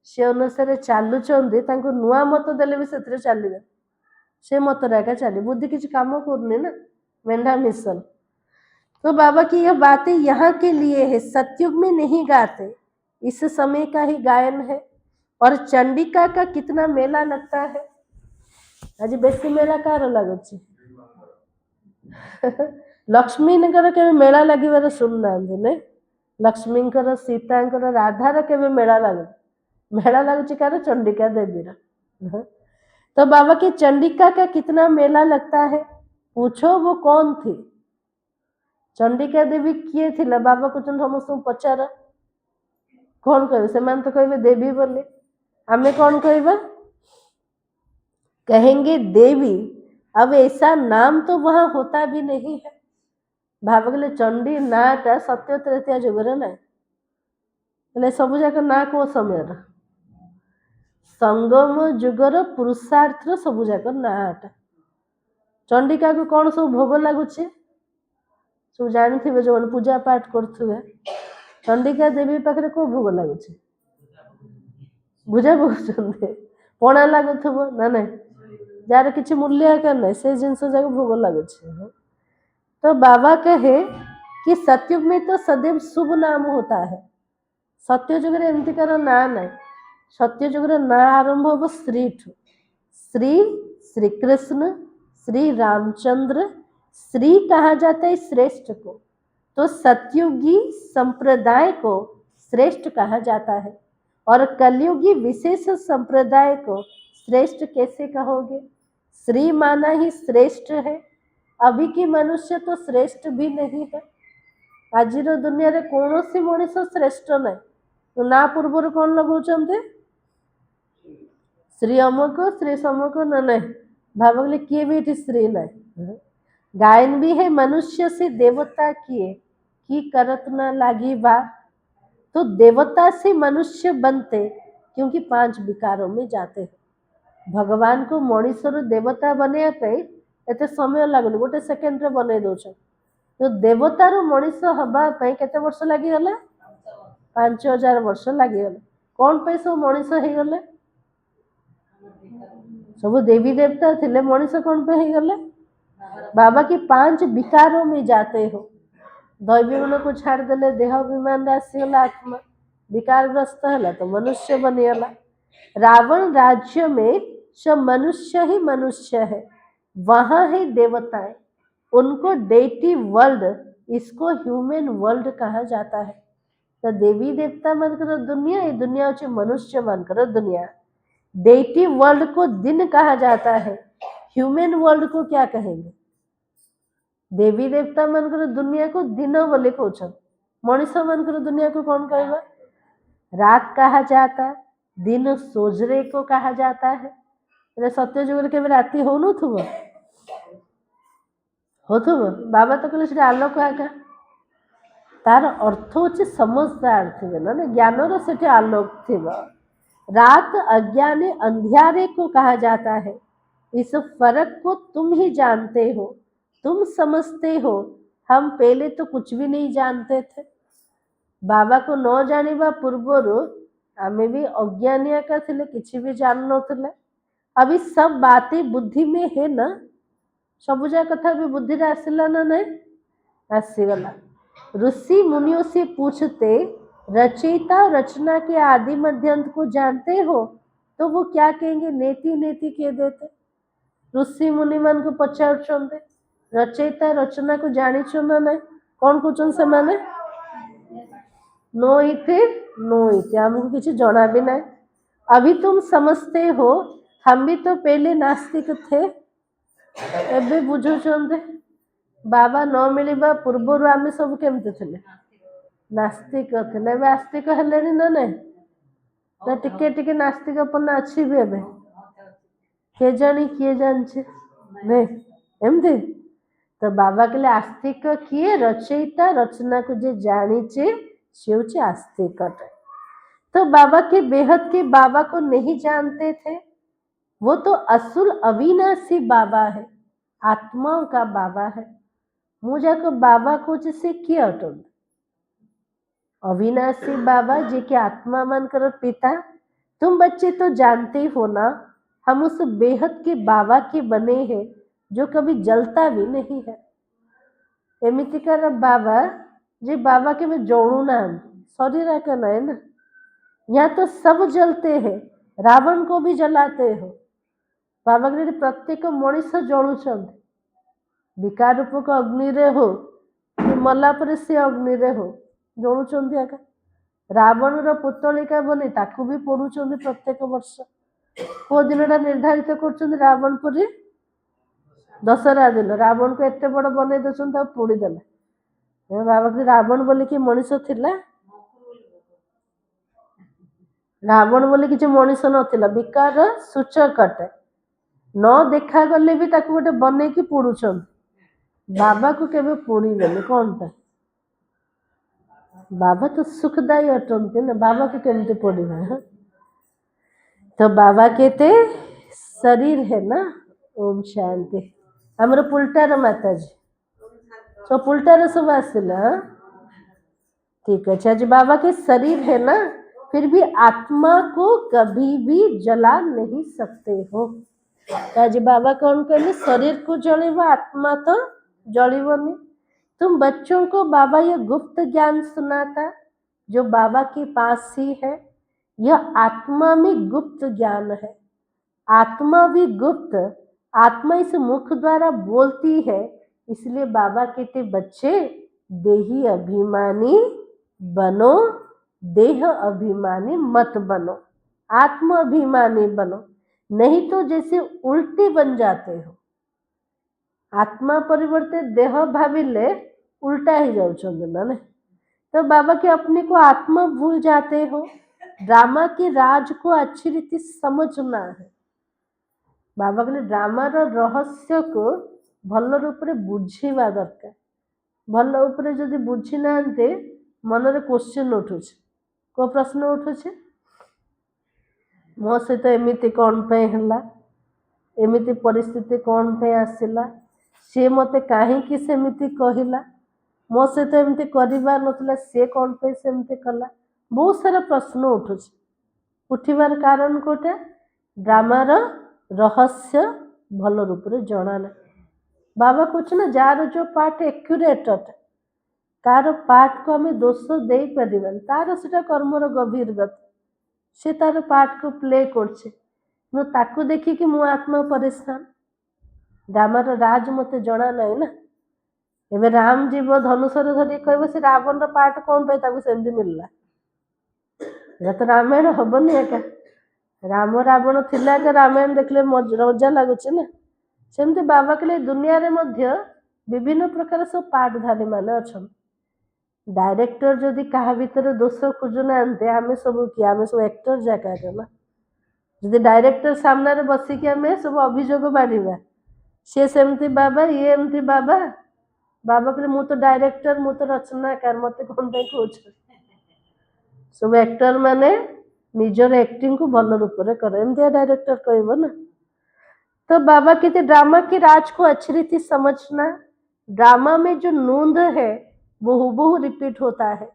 से अनुसार चलुंट नुआ मत देले भी से चलिए से मत एका चली बुद्धि किसी काम करनी ना मेंढा मिशन। तो बाबा की यह बातें यहाँ के लिए है, सतयुग में नहीं गाते, इस समय का ही गायन है। और चंडिका का कितना मेला लगता है आज बेसी मेला कार लगुच लक्ष्मी के मेला लगे शुणुना नहीं लक्ष्मी सीता राधार के मेला लगे मेला लगुच कार चंडिका देवीर। तो बाबा की चंडिका का कितना मेला लगता है पूछो वो कौन थी चंडिका देवी किए थी बाबा को समस्त पचार कौन कहे से तो कहे देवी बोले आमे कौन कहबा कहेंगे देवी। अब ऐसा नाम तो वहां होता भी नहीं है। बाबा कहले चंडी नाटा सत्य त्रेता जुगर ना सब जाक ना को समय संगम जुगर पुरुषार्थ सब जाक नाटा चंडिका को कौन सब भोग लगुच सब जानी जो पूजा पाठ करुवे चंडिका देवी पाखे को भोग लगुच बुझा पकड़ पणा लगुव ना ना जार किसी मूल्य आकार ना से जिनस जाक भोग लगुच। तो बाबा कहे कि सतयुग में तो सदैव शुभ नाम होता है। सत्यजुग एमतीकार ना ना सत्यजुग ना आरंभ हम श्री श्री श्री कृष्ण श्री रामचंद्र श्री कहा जाता है श्रेष्ठ को। तो सतयुगी संप्रदाय को श्रेष्ठ कहा जाता है और कलयुगी विशेष संप्रदाय को श्रेष्ठ कैसे कहोगे। श्री माना ही श्रेष्ठ है। अभी की मनुष्य तो श्रेष्ठ भी नहीं है। आज दुनिया रे कौन सी मनीष श्रेष्ठ नहीं तो ना पूर्व कौन लगाते श्री अमुक श्री समक न नहीं भाव किए भी ये श्री नहीं। गायन भी है मनुष्य से देवता किए की करत न लागी बात। तो देवता से मनुष्य बनते क्योंकि 5 विकारों में जाते हैं। भगवान को मनीषर देवता बने एत समय लगुनि गोटे सेकेंड बन दौर। तो देवतार मनीष हवाई केते वर्ष लगिगला 5000 वर्ष लगिगला। कौन पे सब मनीष हो गले सब देवी देवता थे मनीष कौन पे हो गले बाबा की 5 विकारों में जाते हो। दैवी गुण को छाड़ देले देह विमान आसीगला आत्मा विकारग्रस्त है तो मनुष्य बनीगला। रावण राज्य में सब मनुष्य ही मनुष्य है वहां है देवताएं उनको डेटी वर्ल्ड इसको ह्यूमन वर्ल्ड कहा जाता है। तो देवी देवता मनकर दुनिया ये दुनिया होची मनुष्य मनकर दुनिया। डेटी वर्ल्ड को दिन कहा जाता है ह्यूमन वर्ल्ड को क्या कहेंगे देवी देवता मानकर दुनिया को दिन बोली कहउछन, मनीष मानकर दुनिया को कौन कहबा? रात कहा जाता, दिन सोजरे को कहा जाता है। सत्य जुग के राति हो बाबा तो कहले आलोक आका, तार अर्थ होचे समझदार थे ना, ज्ञान से आलोक थी। रात अज्ञाने अंधियारे को कहा जाता है। इस फर्क को तुम ही जानते हो, तुम समझते हो। हम पहले तो कुछ भी नहीं जानते थे। बाबा को न जानिबा पूर्वर आमे भी अज्ञानिया का थिले, किछि भी जान नथिले। अभी सब बातें बुद्धि में है ना, सबुजा कथा भी बुद्धि रे आसिला ना नहीं आसीगला। ऋषि मुनियों से पूछते, रचयिता रचना के आदि मध्यंत को जानते हो? तो वो क्या कहेंगे? नेति नेति कह देते। ऋषि मुनि मान को पचारुछन्ते, रचयिता रचना को जानी ना नहीं, कौन कहउछन से माने? नो इते हमको किसी जना भी नहीं। अभी तुम समझते हो, हम भी तो पहले नास्तिक थे, एबे बुझुछन्ते। बाबा न मिलवा पूर्वर आम सब केमते थे? नास्तिक थे, एबे आस्तिक हेले ना नहीं ना, टिके टिके नास्तिकपन अच्छी भी एबे के जानी किए जानछे नहीं एमती। तो बाबा के लिए आस्तिक किए, रचयिता रचना को जे जानीचे से होचे आस्तिक। तो बाबा के बेहद के बाबा को नहीं जानते थे। वो तो असुल अविनाशी बाबा है, आत्माओं का बाबा है। मुझे को बाबा को जैसे किया अटल अविनाशी बाबा जी के आत्मा मानकर पिता। तुम बच्चे तो जानते हो ना, हम उस बेहद के बाबा के बने हैं जो कभी जलता भी नहीं है। एमितिकार बाबा जी, बाबा के में जोड़ू ना शरीर का ना है ना, यहाँ तो सब जलते हैं, रावण को भी जलाते हो। बाबा के प्रत्येक मनीष जलुंट, विकार रूपक अग्नि रे हो कि मला पर से अग्नि रे हो जलुंट। आका रावण रो पुतलिका बनी ताकू भी पड़ुंट प्रत्येक वर्ष। को दिन निर्धारित कर रावण पुरी दशहरा दिन रावण को एत बड़ बन दे पोड़ीदेले। बाबा के रावण बोली कि मनीष थिला, रावण बोली किसी मनीष नथिला, विकार सूचक अटे। न देखा गले भी ताकू गोटे बने की पोड़ुछन। बाबा को केबे पोड़ीबेनी कौन पे? बाबा तो सुखदायी अटंती ना, बाबा को केमती पोड़ीबे? तो बाबा कहते शरीर है ना। ओम शांति। हमर पुलटार माता जी तो पुलटार सब आसिला, ठीक है। आज बाबा के शरीर है ना, फिर भी आत्मा को कभी भी जला नहीं सकते हो। आज बाबा कौन कहले? शरीर को जलेबा, आत्मा तो जलिबनी। तुम बच्चों को बाबा ये गुप्त ज्ञान सुनाता जो बाबा के पास ही है। यह आत्मा में गुप्त ज्ञान है। आत्मा भी गुप्त, आत्मा इस मुख द्वारा बोलती है। इसलिए बाबा कहते बच्चे देही अभिमानी बनो, देह अभिमानी मत बनो, आत्म अभिमानी बनो, नहीं तो जैसे उल्टे बन जाते हो। आत्मा परिवर्ते देह भाविले उल्टा ही जाऊँ। तो बाबा के अपने को आत्मा भूल जाते हो। ड्रामा के राज को अच्छी रीति समझना है। बाबा कहले ड्रामा रहस्य को भल रूप से बुझीवा दरकार। भल उपरे जदि बुझी नांते मनरे क्वेश्चन उठुछ। को प्रश्न उठुछ? मो सहित एमिति कौन पे हला, एमिति परिस्थिति कौन पे आसिला, से मते काहेकि सेमिति कहिला, मो सहित एमिति करिबा नथिला, से कौन पे सेमिति कला। बहुत सारा प्रश्न उठुछ। उठिबार कारण कोटे? ड्रामार रहस्य भल रूप से जना ना। बाबा कुछ ना जार जो पार्ट एक्यूरेट अटे, कार पार्ट को हमें दोष दे पारिबानी, तार सेटा कर्मर गभीर गति, से तार पार्ट को प्ले करछे। नो ताकू देखी कि मु आत्मा परेशान, ड्रामार राज मते जना नहीं ना। एबे राम जीव धनुषर धरी कहबो से रावण रो पार्ट कौन पे ताकू सेमती मिलला? ये तो रामायण हबनी एका। राम रावण थिला के रामायण देखले मजा लगुचे ना। सेमती बाबा के लिए दुनिया रे मध्य विभिन्न प्रकार सब पाठधारी मान अच्छा डायरेक्टर जदि क्या भितर दोष खोजुना आम सब किए आम सब एक्टर जगह ना जदि डायरेक्टर सामने बसिकी आम सब अभियोग बाढ़ा सी सेमती बाबा ये एमती बाबा बाबा कहले मु तो डायरेक्टर मु तो रचनाकार मत कौन कौन सब एक्टर माने निजर एक्टिंग को भल रूप में कर एमती डायरेक्टर कह ना। तो बाबा कहते ड्रामा की राज को अच्छी रीति समझना, ड्रामा में जो नूंद है वो हूबहू रिपीट होता है,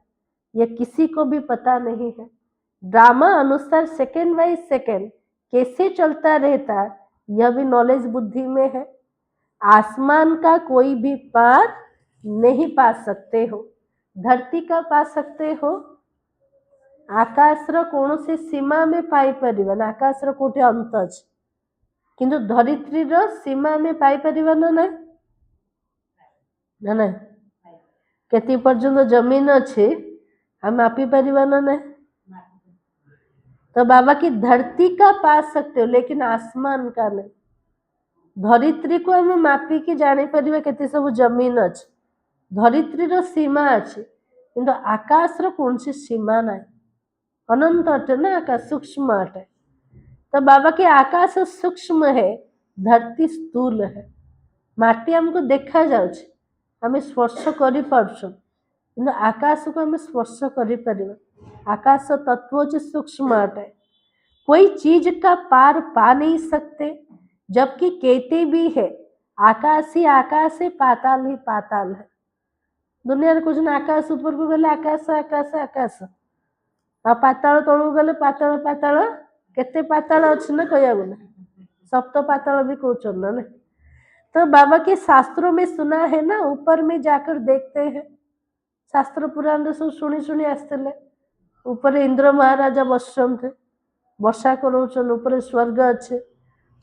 यह किसी को भी पता नहीं है। ड्रामा अनुसार सेकेंड बाय सेकेंड कैसे चलता रहता यह भी नॉलेज बुद्धि में है। आसमान का कोई भी पार नहीं पा सकते हो, धरती का पा सकते हो, आकाशर कौन से सीमा में पाई परिबन, आकाशर कोठे अंत अछि किंतु धरित्रीर सीमा में पाई परिबन ना ना केति पर्यंत जमीन अच्छे हम मापी परिबन ना। तो बाबा की धरती का पा सकते हो लेकिन आसमान का नहीं। धरित्री को हम मापी की जानी परिबा केते सब जमीन अच्छे, धरित्रीर सीमा अच्छे किंतु आकाशर कौन सी सीमा ना, अनंत अटे ना आकाश, सूक्ष्म अटे। तो बाबा के आकाश सूक्ष्म है, धरती स्थूल है। माटी हमको देखा जाउछ, हमें स्पर्श करि पारछन किंतु आकाश को हमें स्पर्श करि परिबा। आकाश तत्व जो सूक्ष्म अटे, कोई चीज का पार पा नहीं सकते, जबकि कहते भी है आकाश ही पाताल ही पाताल है। दुनिया रे कुछ आकाश ऊपर को गले आकाश आकाश आकाश आ पाताल तळु गले पाताल पाताल केते पाताल अछि ना कहया बोले सप्त पाताल भी कहउछन ना। तो बाबा के शास्त्रों में सुना है ना, ऊपर में जाकर देखते हैं, शास्त्र पुराण सब शुणी शुणी आसते ऊपर इंद्र महाराजा बसुन थे वर्षा करोचन, ऊपर स्वर्ग अच्छे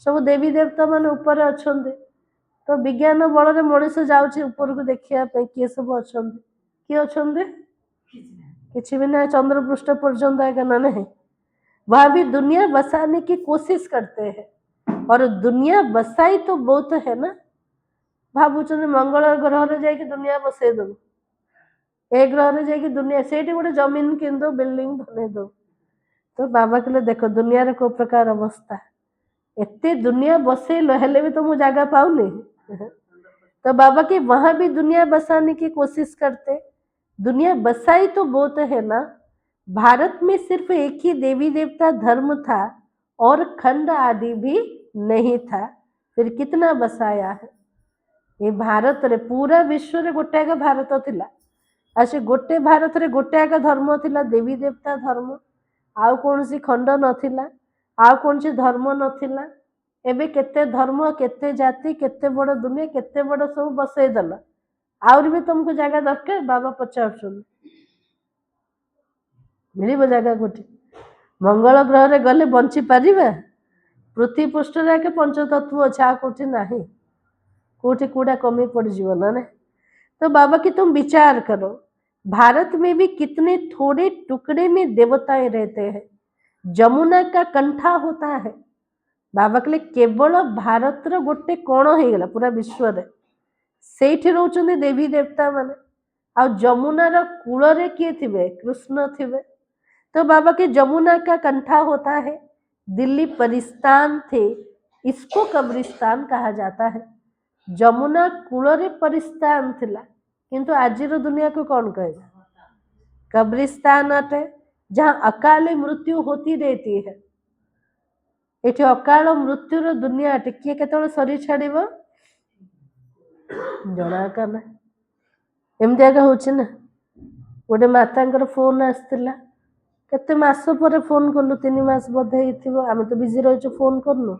सब देवी देवता मान ऊपर अच्छा। तो विज्ञान बल मनीष जाऊँच ऊपर को देखा किए सब अच्छा किए अच्छा किसी भी ना, चंद्र पृष्ठ पर्यंत आएगा ना नहीं। वहां भी दुनिया बसाने की कोशिश करते हैं और दुनिया बसाई तो बहुत है ना। भावुच मंगल ग्रह रे जाके दुनिया बसई दो, ए ग्रह रे जाके दुनिया से गोटे जमीन किन दो बिल्डिंग बन दो। तो बाबा कहले देखो दुनिया रे को प्रकार अवस्था एते दुनिया बसैल हेले भी तो मु जगह पाऊनी। तो बाबा के वहां भी दुनिया बसाने की कोशिश करते, दुनिया बसाई तो बहुत है ना। भारत में सिर्फ एक ही देवी देवता धर्म था और खंड आदि भी नहीं था, फिर कितना बसाया है। ये भारत रे पूरा विश्व रे गोटे का भारत थिला, आसे गोटे भारत रे गोटे का धर्म थिला देवी देवता धर्म, आउ कौन सी खंड नथिला, आउ कौन सी धर्म नथिला। एबे केते धर्म केते जाति केते बड़ दुनिया केते बड़ सब बसई देला, आउर भी तुमको जगह दरकार। बाबा पचार मिल जगह गोटे मंगल ग्रह रे गले बंची पारिबा, पृथ्वी पृष्ठ रे के पंचतत्व अच्छे आ कोठी नाही, कोठी कूड़ा कमी पड़ जीव ना। तो बाबा की तुम विचार करो, भारत में भी कितने थोड़े टुकड़े में देवताएं रहते हैं। जमुना का कंठा होता है, बाबा कहले केवल भारत रो गोटे कोण हो गला पूरा विश्व रे सेठी रहउछन देवी देवता माने, आ जमुना रो कूल रे किए थिबे कृष्ण थिबे। तो बाबा के जमुना का कंठा होता है, दिल्ली परिस्तान थे, इसको कब्रिस्तान कहा जाता है। जमुना कूल रे परिस्तान थिला किंतु आजिर दुनिया को कौन कहेगा कब्रिस्तान अटे, जहाँ अकाले मृत्यु होती रहती है। ये अकाल मृत्युर दुनिया अटे, किए केतବେଳେ शरीर छाड़िबो जना करना एमती आगे होछि ना। गोटे मातांकर फोन आसतिला, केते मास पर फोन कलु 3 मास बोधे हिथिबो, आमे तो बिजी रहिछु फोन करनु।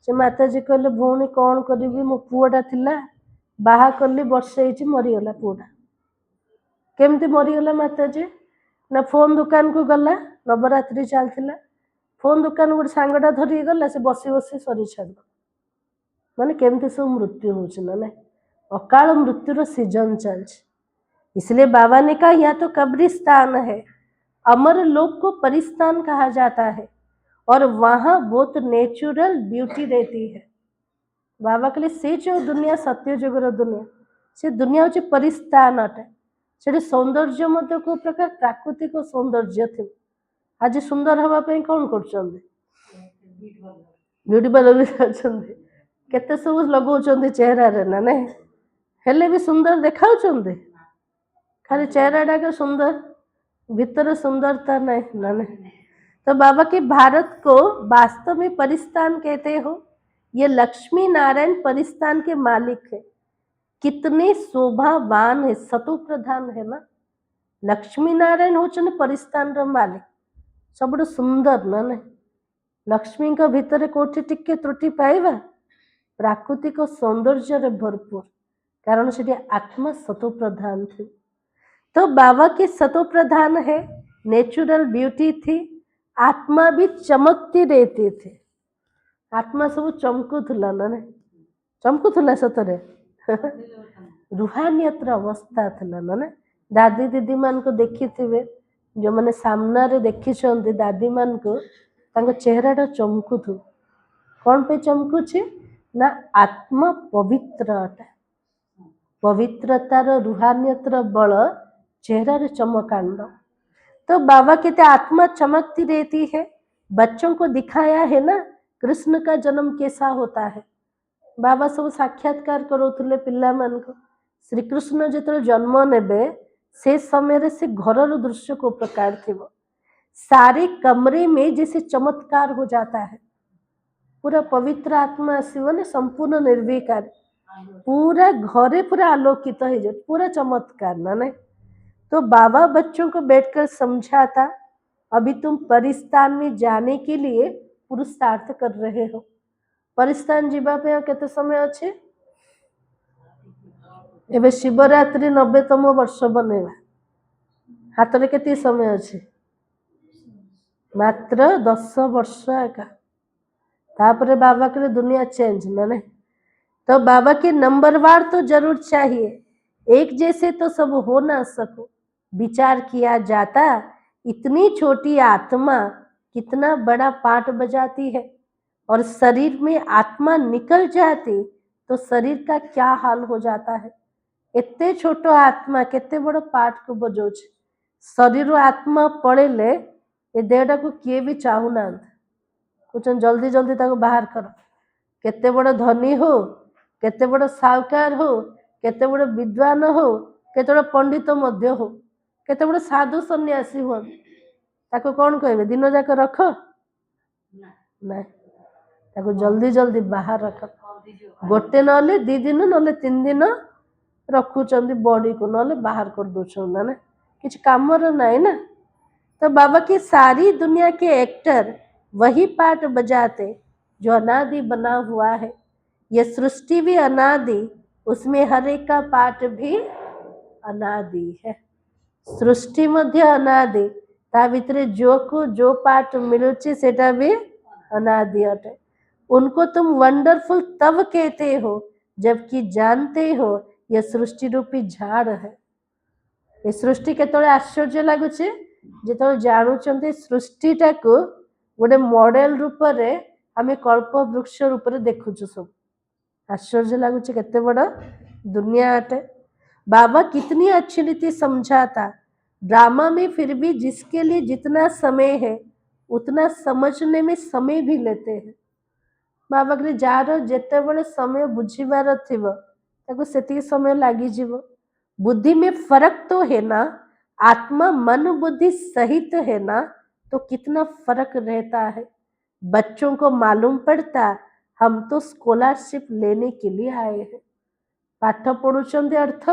से माताजी कहले भौणी कौन करिबी, मो पुआटा थिला बाहा कली वर्षे हिची मरीगला पुआटा। केमती मरीगला माताजी ना फोन दुकान को गला, नवरात्रि चलथिला, फोन दुकान गोटे सांगटा धरी गला, से बसी बसी सरी छाड़ माने केमती सब मृत्यु होछि ना ना। अकाल मृत्युर सीजन चलछि, इसलिए बाबा ने कहा यहाँ तो कब्रिस्तान है, अमर लोक को परिस्तान कहा जाता है और वहां बहुत नेचुरल ब्यूटी रहती है। बाबा के लिए से जो दुनिया सत्य जुगर दुनिया से दुनिया हूँ परिस्तान अटे से सौंदर्य मध्य को प्रकार प्राकृतिक सौंदर्य थे आज सुंदर हवा पे कौन कर ब्यूटी पार्लर भी जाउछन्ति केते सब लगौछन्ति चेहरा रे ना नहीं हेले भी सुंदर देखाउछन्ति खाली चेहरा टा सुंदर भीतर सुंदरता नहीं ना नहीं। तो बाबा के भारत को वास्तव में परिस्तान कहते हो। ये लक्ष्मी नारायण परिस्तान के मालिक है। कितने शोभावान है, सतो प्रधान है ना। लक्ष्मी नारायण होचन परिस्तान रो मालिक सब सुंदर ना नहीं। लक्ष्मी का भीतर कोठी टिके त्रुटि पाइबा प्राकृतिक सौंदर्य रे भरपूर कारण से आत्मा सतो प्रधान थी। तो बाबा के सतो प्रधान है, नेचुरल ब्यूटी थी, आत्मा भी चमकती रहती थी। आत्मा सब चमकुला ना नहीं चमकुला सतरे रुहानियत अवस्था थला ना। दादी दीदी मान को देखी थे जो मैंने सामना रे देखी दादी मान को चेहराटा चमकुथु कौन पे चमकुचे ना आत्मा पवित्र अटे पवित्रतार रुहानियतर बल चेहरा रे चमकांड। तो बाबा कहते आत्मा चमकती रहती है। बच्चों को दिखाया है ना कृष्ण का जन्म कैसा होता है। बाबा सब साक्षात्कार करोथुले पिल्ला मान को श्री कृष्ण जो जन्म नेबे से समय से घर दृश्य को प्रकार थे सारे कमरे में जैसे चमत्कार हो जाता है। पूरा पवित्र आत्मा आसो ने संपूर्ण निर्विकार पूरा घरे पूरा आलोकित हो जाए पूरा चमत्कार ना नहीं। तो बाबा बच्चों को बैठकर समझाता अभी तुम परिस्तान में जाने के लिए पुरुषार्थ कर रहे हो। परिस्तान जीवा पे केते समय अच्छे एबे शिवरात्रि 90तम वर्ष बनेगा हाथ में केते समय अच्छे मात्र 10 वर्ष एका तापर बाबा के दुनिया चेंज ना नहीं। तो बाबा के नंबरवार तो जरूर चाहिए, एक जैसे तो सब हो ना सको। विचार किया जाता इतनी छोटी आत्मा कितना बड़ा पाठ बजाती है और शरीर में आत्मा निकल जाती तो शरीर का क्या हाल हो जाता है। इतने छोटो आत्मा केते बड़ो पाठ को बजो शरीर आत्मा पड़े ले ये देहटा को किए भी चाहू ना कुछ जल्दी जल्दी ताको बाहर करो। केते बड़ धनी हो केते बड़ साहूकार हो केते बड़ विद्वान हो केते बड़ पंडित मध्य हो केते बड़ साधु सन्यासी हो ताको कौन कहबे दिन जाक रख ना ताको जल्दी जल्दी बाहर रख। गोटे नले 2 दिन नले 3 दिन रखुचंदी बॉडी को नले बाहर कर दो ना किछ कामर नहीं ना। तो बाबा की सारी दुनिया के एक्टर वही पार्ट बजाते जो अनादि बना हुआ है। ये सृष्टि भी अनादि उसमें हर एक का पार्ट भी अनादि है। सृष्टि मध्य अनादि ता भितर जो को जो पार्ट मिलुचे सेटा भी अनादि अटे। उनको तुम वंडरफुल तब कहते हो जबकि जानते हो यह सृष्टि रूपी झाड़ है। ये सृष्टि केतळे आश्चर्य लगुचे जो जानूँ सृष्टिटा को गोटे मॉडल रूप रे आम कल्प वृक्ष रूप रे देखुचु सब आश्चर्य लगुच केते बड़ दुनिया अटे। बाबा कितनी अच्छी रीति समझाता ड्रामा में फिर भी जिसके लिए जितना समय है उतना समझने में समय भी लेते हैं। बाबा के जार जेते बड़े समय बुझीबार थिबो ताको सेती समय लागी जीवो। बुद्धि में फर्क तो है ना, आत्मा मन बुद्धि सहित है ना तो कितना फर्क रहता है। बच्चों को मालूम पड़ता हम तो स्कॉलरशिप लेने के लिए आए हैं। पाठ पढ़ुचंदे अर्थ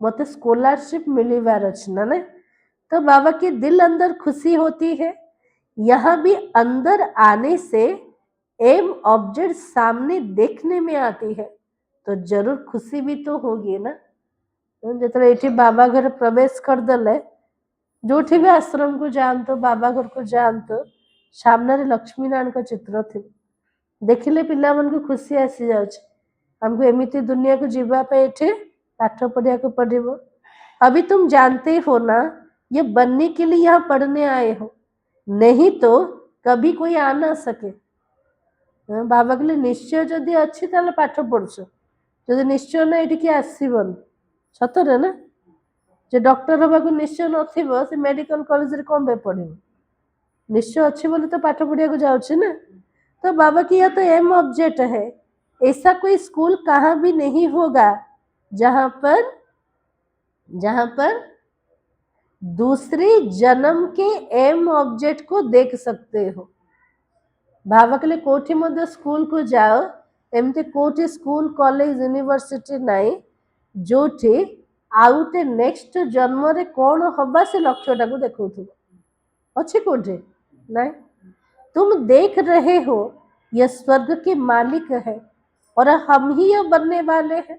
मते स्कॉलरशिप मिलीबार अछि ना ने। तो बाबा के दिल अंदर खुशी होती है। यहाँ भी अंदर आने से एम ऑब्जेक्ट सामने देखने में आती है तो जरूर खुशी भी तो होगी ना। जो ये बाबा घर प्रवेश करदे जो भी आश्रम को जानते बाबा घर को जानते सामने लक्ष्मी नारायण का चित्र थे देखिले पिला मन को खुशी आसी जामको एमती दुनिया को जीवाई ये पाठ पढ़िया को पड़ो। अभी तुम जानते हो ना ये बनने के लिए यहाँ पढ़ने आए हो, नहीं तो कभी कोई आ ना सके। बाबा के लिए निश्चय जदि अच्छी ताले पाठ पढ़छ ଯଦି ନିଶ୍ଚୟ ନା ଏଠିକି ଆସିବନି। ସତରେ ନା? ଯେ ଡକ୍ଟର ହେବାକୁ ନିଶ୍ଚୟ ନଥିବ ସେ ମେଡିକାଲ କଲେଜରେ କ'ଣ ପାଇଁ ପଢିବ? निश्चय अच्छी बोले तो पाठ पढ़िया को जाऊँ ना। तो बाबा की यह तो एम ऑब्जेक्ट है। ऐसा कोई स्कूल कहाँ भी नहीं होगा जहाँ पर दूसरी जन्म के एम ऑब्जेक्ट को देख सकते हो। बाबा के लिए कोठी मध्य स्कूल को जाओ, एमती कोठी स्कूल कॉलेज यूनिवर्सिटी नहीं जोठी आउटे नेक्स्ट जन्म रे कौन हबा से लक्ष्यटा को देखो अच्छे कोठे नहीं। तुम देख रहे हो यह स्वर्ग के मालिक है और हम ही यह बनने वाले हैं।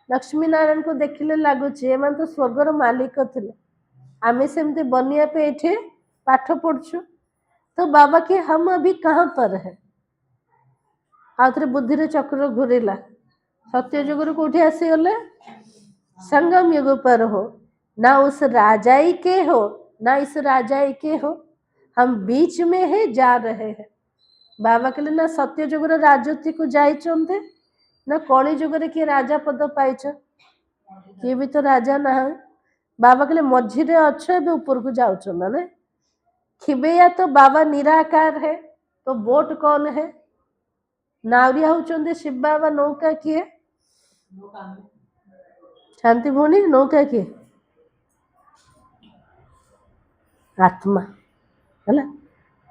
लक्ष्मी नारायण को देखिले लगुच एम तो स्वर्गर मालिक थे, आम सेमती बनिया पे एठे पाठ पढ़ु। तो बाबा के हम अभी कहाँ पर है? आउे बुद्धि रे चक्र घूरला, सत्य युग कौटी आसीगले? संगम युग पर हो। ना उस राजाई के हो ना इस राजाई के हो, हम बीच में है जा रहे हैं। बाबा कहले ना सत्य युग राजत्व को जाइचंते ना कली युग किए राजा पद पाइच, किए भी तो राजा ना। बाबा कहले मझीरे अच्छ ए ऊपर को जाऊच ना खिबेया तो बाबा निराकार है, तो बोट कौन है? नावरिया होचंदे शिव बाबा, नौका किए? शांति भौणी नौका किए? आत्मा है।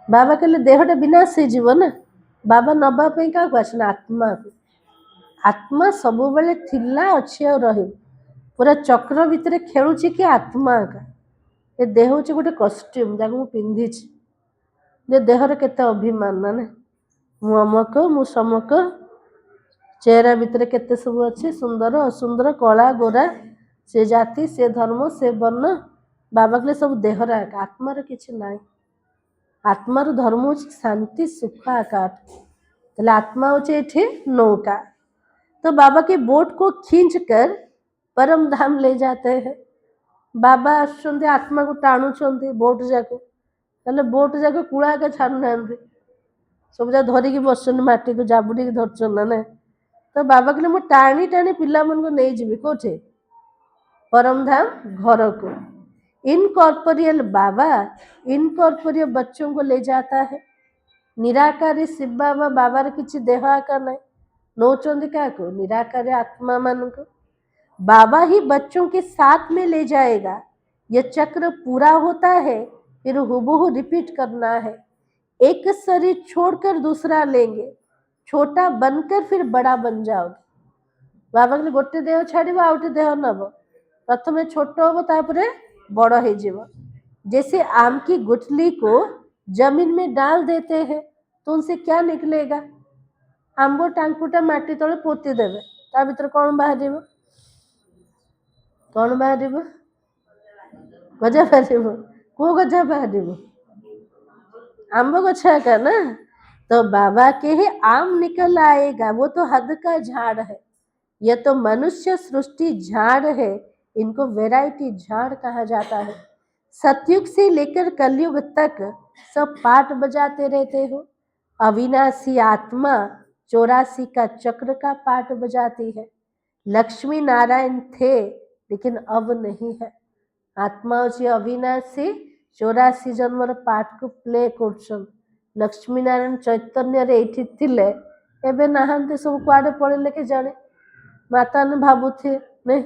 बाबा कहले देहटा विनाश हो जीव ना, बाबा नबा क्या आसन आत्मा को। आत्मा सब बेले थिला अच्छी और रही पूरा चक्र भितर खेलुची कि आत्मा का। ये देह हूँ गोटे कस्ट्यूम जहाँ मुझे पिंधि देहर केते अभिमान ना मु अमक मु समक, चेहरा भितर केते सब अच्छे सुंदर असुंदर कला गोरा, से जाति से धर्म से वर्ण। बाबा कहले सब देहर आका, आत्मार किसी ना। आत्मार धर्म हूँ शांति सुख आकाट, तो आत्मा हूँ नौका। तो बाबा के बोट को खींच कर परम धाम ले जाते हैं। बाबा आसुंते आत्मा को टाणुंट बोट जाक, बोट जाक कूड़ा का छाड़ू ना सब जा धरिकी बसन माटी को जाबुड़ी धरचन ना। तो बाबा कहले मु टाणी टाणी पिला मन को नहीं जीवी कोठे परम धाम घर को। इनकॉर्पोरियल बाबा इनकॉर्पोरियल बच्चों को ले जाता है। निराकारी शिव बाबा बाबार किसी देह आकार नहीं, नौचंदी क्या को निराकारी आत्मा मान को बाबा ही बच्चों के साथ में ले जाएगा। यह चक्र पूरा होता है फिर हुबहू रिपीट करना है। एक शरीर छोड़कर दूसरा लेंगे, छोटा बनकर फिर बड़ा बन जाओगे। बाबा कहले गोटे देह छाड़ आउटे देह नब, प्रथम छोट हम तापरे बड़ हो जीव। जैसे आम की गुठली को जमीन में डाल देते हैं तो उनसे क्या निकलेगा? आंब टांकुटा माटी तले पोती देवे, ता भीतर कौन बाहर? कौन बाहर? गजा बाहर। को गजा बाहर? आंब गछा का ना। तो बाबा के ही आम निकल आएगा, वो तो हद का झाड़ है। यह तो मनुष्य सृष्टि झाड़ है, इनको वैरायटी झाड़ कहा जाता है। सतयुग से लेकर कलयुग तक सब पाठ बजाते रहते हो। अविनाशी आत्मा 84 का चक्र का पाठ बजाती है। लक्ष्मी नारायण थे लेकिन अब नहीं है। आत्मा होची अविनाशी 84 जन्मर पाठ को प्ले कर। लक्ष्मी नारायण चैतन्य रे एठी थिले, एबे नहांते सब कुआडे पळेले के जाने। माता ने भाबुथे ने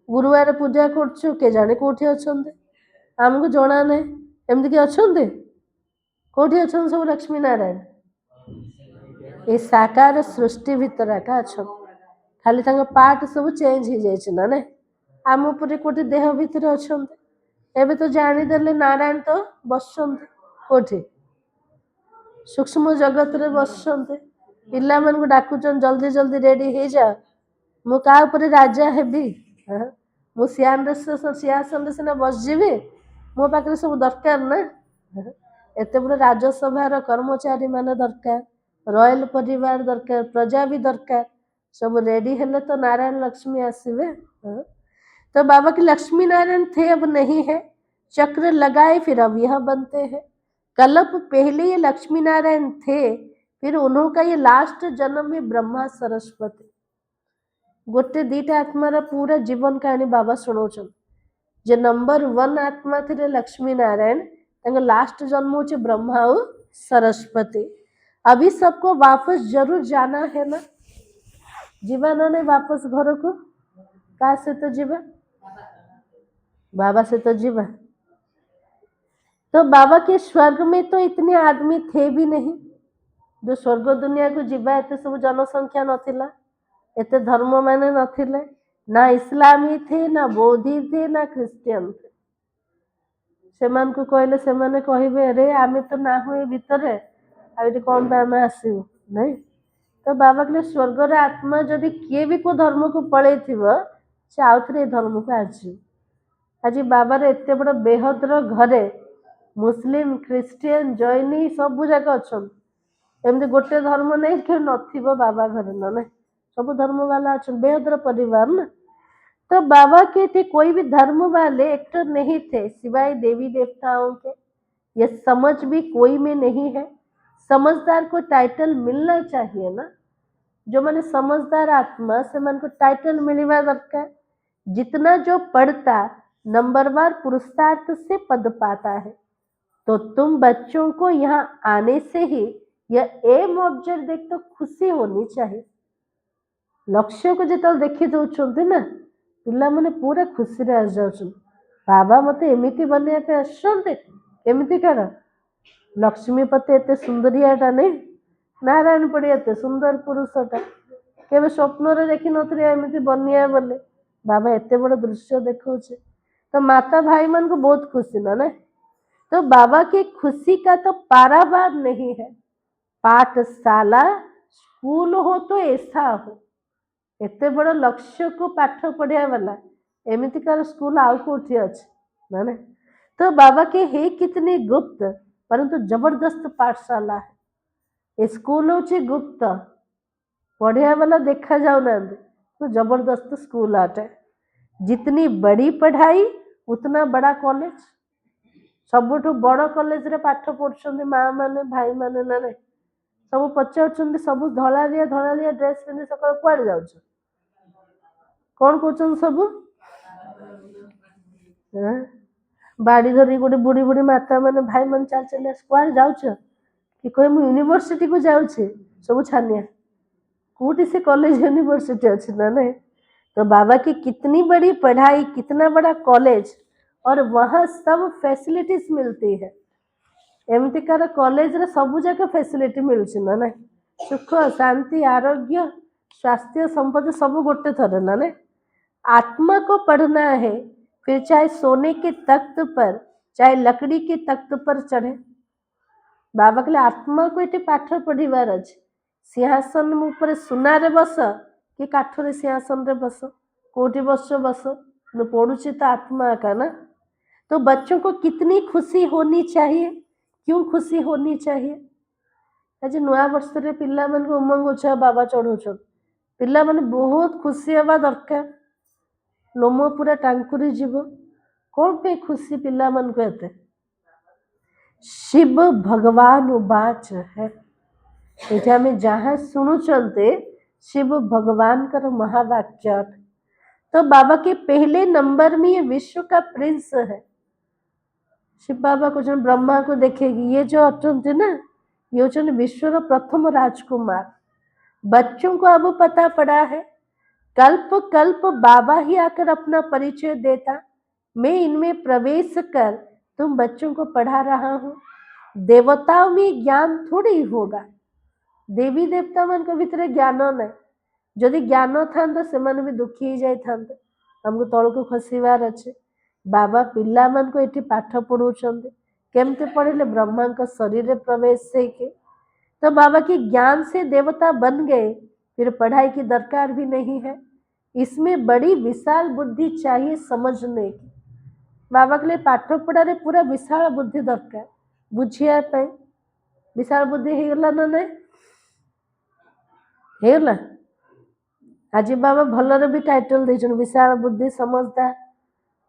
गुरुवार पूजा करछु के जाने कोठी अछंदे, हमको जणा ने एमति के अछंदे कोठी अछन सब लक्ष्मी नारायण। ए साकार सृष्टि भीतर का अछन, खाली तांग पाठ सब चेंज हो जाय छ ना ने। आम ऊपर कोठी देह भीतर अछंदे, एबे तो जानी देले नारायण तो बसछंदे कोठी सूक्ष्म जगत रे बसछंदे। पिला मन को डाकुचन जल्दी जल्दी रेडी हो जा, मु का ऊपर राजा हेबी, मु सिंहासन सिना बस जीवी, मो पाखे सब दरकार ना। एते बड़ राजसभार कर्मचारी मान दरकार, रॉयल परिवार दरकार, प्रजा भी दरकार, सब रेडी हेले तो नारायण लक्ष्मी आसवे। तो बाबा की लक्ष्मी नारायण थे अब नहीं है, चक्र लगाए फिर अब यह बनते हैं। कल्प पहले ये लक्ष्मी नारायण थे, फिर उन्हों का ये लास्ट जन्म में ब्रह्मा सरस्वती। गोटे दीटा आत्मार पूरा जीवन कहानी बाबा शुणाउछन। जे नंबर 1 आत्मा थे लक्ष्मी नारायण, लास्ट जन्म हो ब्रह्मा और सरस्वती। अभी सबको वापस जरूर जाना है ना, जीवा ना नहीं वापस घर को, का से तो जीवा, बाबा से तो जीवा। तो बाबा के स्वर्ग में तो इतने आदमी थे भी नहीं, जो स्वर्ग दुनिया को जीवा एते सब जनसंख्या नथिला, एते धर्म माने नथिले, ना इस्लामी थे ना बौद्धी थे ना ख्रिस्टियन थे। सेमान को कहले सेमाने कहिबे अरे आमे तो ना हुए भितरे आइटी कौन पे आमे आसीबु नहीं। तो बाबा कहले स्वर्ग रे आत्मा जदि किए भी को धर्म को पळे थिबो से आउथरे धर्म को आसी। आज बाबा रे एते बड़ बेहदर घरे मुस्लिम ख्रिस्टियन जैनी सब जाक अछन, एमती गोटे धर्म नहीं कि नथिबो बाबा घर ना नहीं, सब धर्म वाला अछन, बेहदर परिवार ना। तो बाबा के थे कोई भी धर्म वाले एक्टर नहीं थे सिवाय देवी देवताओं के। ये समझ भी कोई में नहीं है। समझदार को टाइटल मिलना चाहिए ना, जो मैंने समझदार आत्मा से मन को टाइटल मिलवा दरकार। जितना जो पढ़ता नंबरवार पुरुषार्थ से पद पाता है। तो तुम बच्चों को यहाँ आने से ही यह एम ऑब्जेक्ट देख तो खुशी होनी चाहिए। लक्ष्य को जो देखी दौरान ना पिला माने पूरा खुशी रे आस जाउछन, बाबा मते एमिति बनिया पे आछन्ते, एमिति कर लक्ष्मीपति एते सुंदरियाटा नहीं, नारायण पड़ी एते सुंदर पुरुषटा, केबे स्वप्न रे देखि नथि एमिति बनिया बोले, बाबा एते बड़ दृश्य देखौछे। तो माता भाई मन को बहुत खुशी ना नहीं। तो बाबा की खुशी का तो पारावार नहीं है। पाठशाला स्कूल हो तो ऐसा हो, एते बड़ लक्ष्य को पाठ पढ़िया वाला एमिति कार स्कूल आउ कोठी अछि ना नहीं। तो बाबा के है कितनी गुप्त परंतु जबरदस्त पाठशाला है। स्कूल होची गुप्त, पढ़िया वाला देखा जाऊ ना तो जबरदस्त स्कूल आटे। जितनी बड़ी पढ़ाई उतना बड़ा कॉलेज, सबुठु बड़ कॉलेज रे पाठ पढ़ुछन्ति माँ माने भाई माने ना नहीं। सब पचारुछन्ति सब धड़ालिया ड्रेस पिंधि सकाळ कुआडे जाउछ, कौन कहते सब बाड़ी धरी गोटे बुढ़ी बुढ़ी माता मैंने भाई मन चल चल कुआडे जाउछ कि कहे मु यूनिवर्सिटी को जाउछे, सब छानिया कूटी से कॉलेज यूनिवर्सिटी अच्छी ना नहीं। तो बाबा की कितनी बड़ी पढ़ाई, कितना बड़ा कॉलेज, और वहाँ सब फैसिलिटीज मिलती है। एमती कार कॉलेज रे सब जगह फैसिलिटी मिलुछि ना नहीं, सुख शांति आरोग्य स्वास्थ्य संपत्ति सब गोटे थरे ना नहीं। आत्मा को पढ़ना है, फिर चाहे सोने के तख्त पर चाहे लकड़ी के तख्त पर चढ़े। बाबा कहले आत्मा को ये पाठ पढ़िबार अछि। सिंहासन ऊपर सुनारे बस कि काठरे सिंहासन रे बस, कोठी बस बस पढ़ुछि तो आत्मा का ना। तो बच्चों को कितनी खुशी होनी चाहिए, क्यों खुशी होनी चाहिए। आज नुआ वर्ष रे पिला मन को उमंग उछा बाबा चढ़ौछन, पिला मन बहुत खुशी हवा दरकार, लोम पूरा टांकुरी जीव। कौन पे खुशी पिला मन को एते, शिव भगवान उबाच है। एटा में जहाँ सुनु चलते शिव भगवान का महावाक्य। तो बाबा के पहले नंबर में ये विश्व का प्रिंस है। शिव बाबा को जो ब्रह्मा को देखेगी, ये जो अटंते ना ये जो विश्व प्रथम राजकुमार। बच्चों को अब पता पड़ा है, कल्प कल्प बाबा ही आकर अपना परिचय देता, मैं इनमें प्रवेश कर तुम बच्चों को पढ़ा रहा हूँ। देवताओं में ज्ञान थोड़ी होगा, देवी देवता मन को भितर ज्ञान ना, जदि ज्ञान था से मन भी दुखी जाई था, हमको तल को खसबार अच्छे। बाबा पिला मन को ये पाठ पढ़ाउछन्ते, केमते पढ़ेले ब्रह्मा का शरीर में प्रवेश से के। तो बाबा के ज्ञान से देवता बन गए, फिर पढ़ाई की दरकार भी नहीं है। इसमें बड़ी विशाल बुद्धि चाहिए समझने की। बाबा के लिए पाठ पढ़ारे पूरा विशाल बुद्धि दरकार, बुझिया पे विशाल बुद्धि हेगला ना नहीं हेगला। आज बाबा भलरे भी टाइटल देछन विशाल बुद्धि समझदार।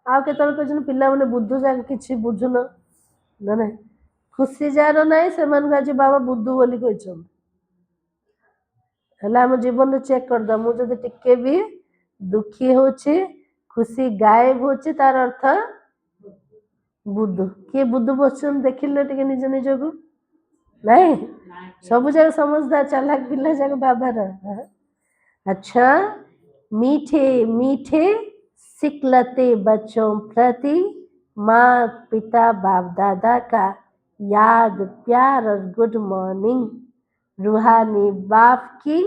आउ केतल कहछन पिला माने बुद्धू जाक किछि बुझुन ना नहीं, खुशी जार नहीं से मन को आज बाबा बुद्धू बोली कहछन। हला हम जीवन रे चेक कर द, मु जदि टिके भी दुखी होचे खुशी गायब होचे तार अर्थ बुद्धू किए बुद्धू बसुन देखिले टिके निज निज को नहीं सब जगह समझदार चालाक पिला जाक बाबार अच्छा मीठे मीठे सिकलते बच्चों प्रति माँ पिता बाप दादा का याद प्यार और गुड मॉर्निंग रूहानी बाप की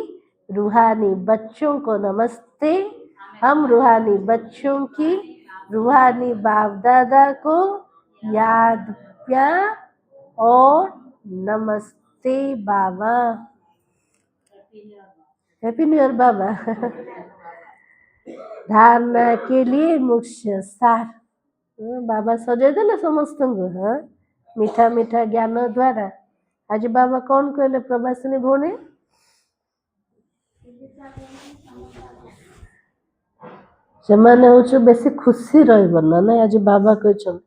रूहानी बच्चों को नमस्ते हम रूहानी बच्चों की रूहानी बाप दादा को याद प्यार और नमस्ते बाबा हैप्पी न्यू ईयर बाबा धारणा के लिए मुख्य सार बाबा सजै देले समस्त हाँ मीठा मीठा ज्ञान द्वारा आज बाबा कौन कहले प्रभासिनी भौणी ସେମାନେ ହଉଛି ବେଶୀ ଖୁସି ରହିବ ନା ନାଇଁ ଆଜି ବାବା କହିଛନ୍ତି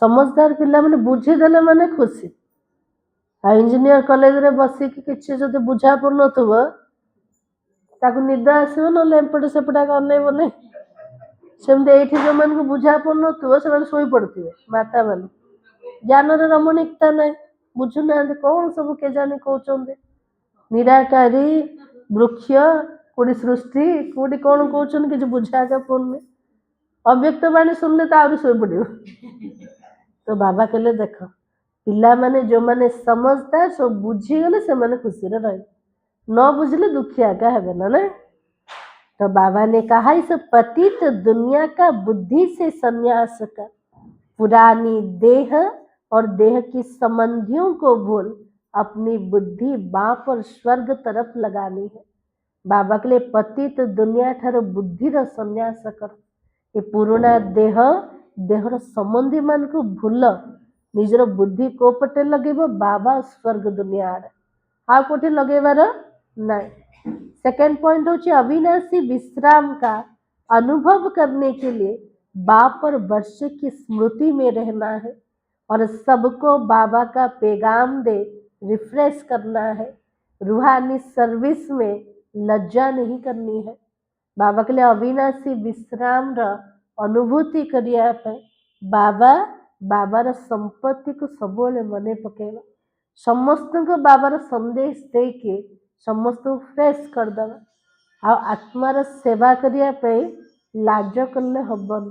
समझदार पिला माने बुझीदेले माने खुशी आ इंजीनियर कॉलेज बसिकी किसी जब बुझा पड़ुनथुव ताकू निद आसो ना एपटे सेपटे अनेब नहीं सेमती ये जो मान बुझा पड़ुनथुव से शोई पड़े माता मान ज्ञान रमणीकता ना बुझुना कौन सब के जाने कहते निराकारी वृक्ष कोड़ी सृष्टि कोड़ी कौन कहते कि बुझाक पड़ुनि अव्यक्त बाणी शुणिले तो आहरी शोई पड़ तो बाबा कहले देख पिला माने जो माने समझदार सब बुझीगले से माने खुशी रहे न बुझले दुखिया का है ना तो बाबा ने कहा इस पतित दुनिया का बुद्धि से संन्यास कर पुरानी देह और देह की संबंधियों को भूल अपनी बुद्धि बाप और स्वर्ग तरफ लगानी है बाबा के लिए पतित दुनिया ठार बुद्धिर संन्यास कर ये पुराना देह देहर संबंधी मान को भूल निजर बुद्धि को पटे लगेब बाबा स्वर्ग दुनिया आड़े आ कोटे लगेबार नहीं सेकेंड पॉइंट होची अविनाशी विश्राम का अनुभव करने के लिए बाप और वर्ष की स्मृति में रहना है और सबको बाबा का पैगाम दे रिफ्रेश करना है रूहानी सर्विस में लज्जा नहीं करनी है बाबा के लिए अविनाशी विश्राम अनुभूति करिया बाबा बाबार संपत्ति को सब मन पकेगा समस्त को बाबार संदेश दे के समस्त को फ्रेश करदेवा आत्मार सेवा करने लाज कले हबन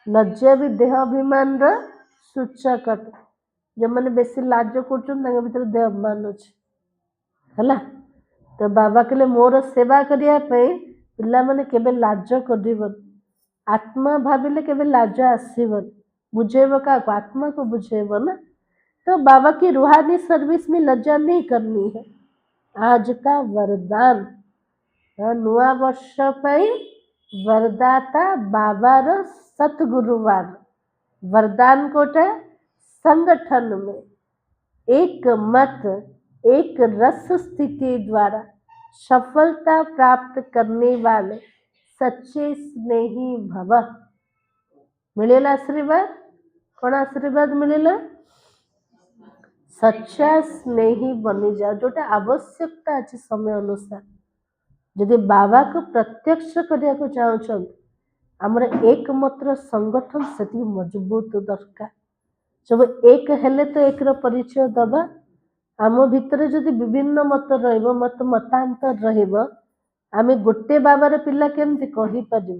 लज्जा भी देह अभिमान सूचक जो मैंने बेसी लाज कर भीतर देह अभिमान अच्छे है तो बाबा कहले मोर सेवा करने पिला माने केबे लाज कर आत्मा भाविले केबे लाज आसबन बुझेब क्या आत्मा को बुझेब ना तो बाबा की रूहानी सर्विस में लज्जा नहीं करनी है आज का वरदान नुआ वर्ष पाई वरदाता बाबार सतगुरुवार वरदान कोटा संगठन में एक मत एक रस स्थिति द्वारा सफलता प्राप्त करने वाले सच्चे स्नेही भव मिलेला आशीर्वाद कौन आशीर्वाद मिलेला सच्चा स्नेही बनी जाओ जोटा आवश्यकता अच्छे समय अनुसार जदि बाबा को प्रत्यक्ष करने को चाहूँ आमर एकमात्र संगठन से मजबूत दरकार सब एक हेले तो एक परिचय दबा आम भितर जदि विभिन्न मत मत मतांतर रमे गोटे बाबार पिला केमती कहीपर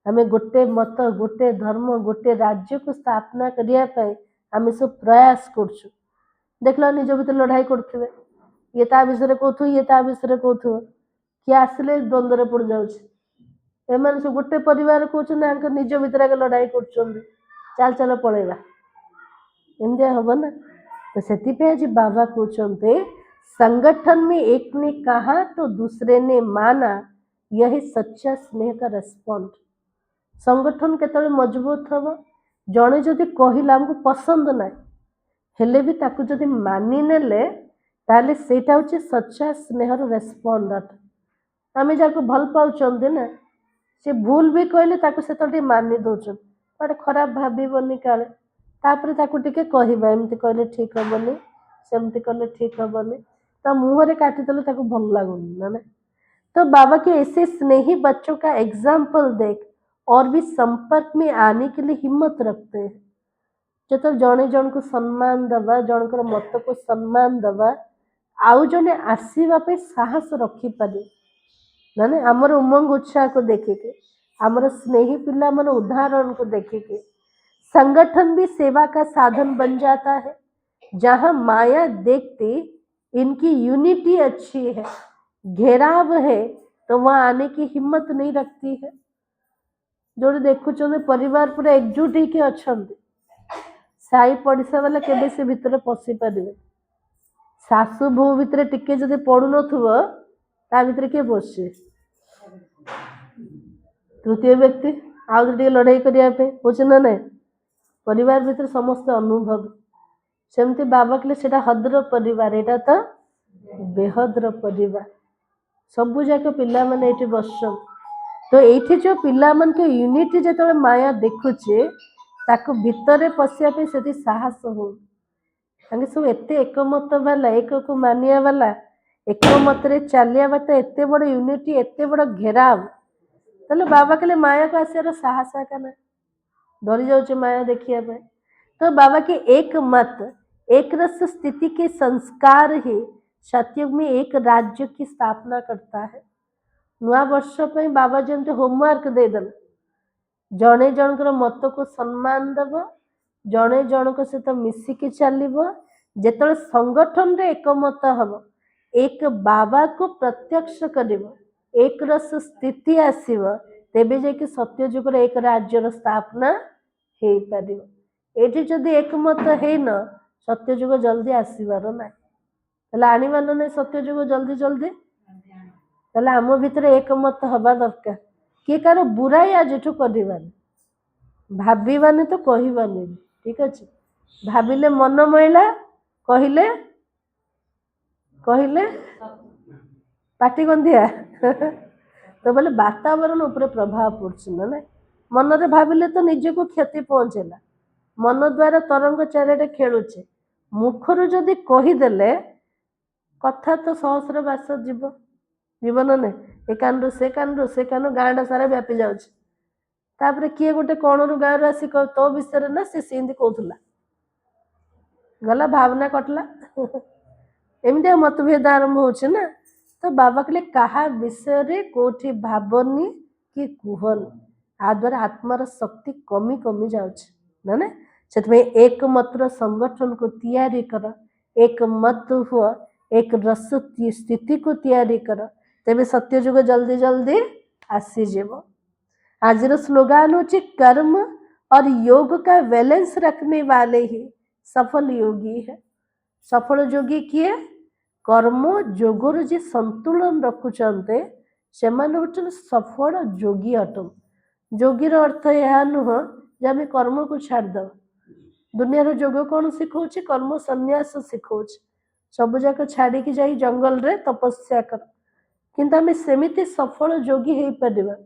आम गोटे मत गोटे धर्म गोटे राज्य को स्थापना करने आम सब प्रयास करछु देख लो निज भर लड़ाई करुवे ये ता विषय कहु ये ता विषय कहु किए आसिले द्वंद्व पड़ जाऊे एम सब गोटे परिवार कहते निज भर लड़ाई कर चल चल पलैया एमती हम ना तो से आज बाबा कहते संगठन में एक ने कहा तो दूसरे ने माना यही सच्चा स्नेह का रेस्पॉन्ड संगठन केतले मजबूत हम जड़े जदि कहला हमको पसंद ना हेले भी ताकू जदि मानि नेले ताले सेटा होचे सच्चा स्नेहर रेस्पॉन्ड आम जहाँ भल पाँच ना से भूल भी कहले ताकू से मानि दौन बड़े खराब भावनी काले तापर ताकू टिके कहबा एमती कहले ठीक हेनी सेमती कले ठीक हेनी ता मुहरे काटिदेले ताकू भल लगुनि ना तो बाबा के ऐसे स्नेही बच्चों का एग्जाम्पल देख और भी संपर्क में आने के लिए हिम्मत रखते हैं। जो जड़े जन को सम्मान दबा, जनकर मत को सम्मान दबा, आउ जने आसीबा पे साहस रखी पारे माने आमर उमंग उत्साह को देखिके, आमर स्नेही पिला मन उदाहरण को देखिके संगठन भी सेवा का साधन बन जाता है। जहां माया देखती इनकी यूनिटी अच्छी है, घेराव है, तो वहां आने की हिम्मत नहीं रखती है। जो देखु परिवार पूरा एकजुट ही अच्छा, साई पड़िशा वाला केबे से भितर पशि पारे, सासु बो भितर टिके जदि पड़ू नथुव ता भितर किए पशे, तृतीय व्यक्ति आउ टे लड़ाई करने हो ना ना, परिवार भितर समस्त अनुभव सेमती बाबा कहले सेटा हद्र परिवार, एटा तो बेहद्र परिवार, सबू जाक पिला माने एठी बसन। तो एठी जो पिला मन के यूनिटी जेतले माया देखुचे ताको भितरे पशिया पे सेठी साहस हो, तांगे सब एते एकमत वाला, एक को मानिया वाला, एकमत रे चलिया बात, एते बड़ यूनिटी, एते बड़ घेराव, ताले बाबा कहले माया को आसियार साहस का ना, डरी जाउचे माया देखिया पे। तो बाबा के एक मत, एक रस स्थिति के संस्कार ही सतयुग में एक राज्य की स्थापना करता है। नुआ वर्ष पे बाबा जमते होमवर्क दे दल, जड़े जनकर मत को सम्मान दब, जड़े जनक सहित मिसिकी चलो, जेतले संगठन रे एकमत हम, एक बाबा को प्रत्यक्ष कर, एक रस स्थिति आसव, तेबे जाके सत्य जुगर एक राज्यर स्थापना हो पार। ये जदि एकमत है न, सत्य जुग जल्दी आसबार ना, आनीबार ना सत्य जुग जल्दी जल्दी, आम भितर एकमत हवा दरकार। किए कार बुराई आज कर भावानी तो कहबानी, ठीक अच्छे, भाविले मन मैला, कहले कहले पाटी गंधिया तो बोले वातावरण उपर प्रभाव पड़ना ना, मन रे भाविले तो निज को क्षति पहुंचेला, मन द्वारा तरंग चारिटे खेलुचे, मुखर जदि कहीदेले कथा तो सहस्र बास जीव जीवन ने, ए कान से कान से कान गाँटा सारा व्यापी जाऊँच, तापर किए गोटे कौन रू गाँव आसी तो विषय ना सी सींदी कहला गला भावना कटला एमती मतभेद आरंभ हो ना। तो बाबा कहले कहा विषय रे कोठी भावनी कि कुहन, आ द्वारा आत्मार शक्ति कमी कमी जाउछ ना ना, से एक मात्र संगठन को तैयारी कर, एक मत हुआ, एक रस स्थिति को तैयारी कर, तेरे सत्य जुग जल्दी जल्दी आसीजीव। आज स्लोगान होची कर्म और योग का बैलेंस रखने वाले ही सफल योगी है। सफल योगी किए, कर्म जोगर जी संतुलन रखुचंते से सफल योगी अटन। योगीर अर्थ यह नुह जे आम कर्म को छाड़द, दुनिया जोग कौन शिखौ, कर्म संन्यास शिखौ, सब जाक छाड़ी जाई जंगल रे तपस्या कर, किंतु आम सेमिति सफल योगी हो पार।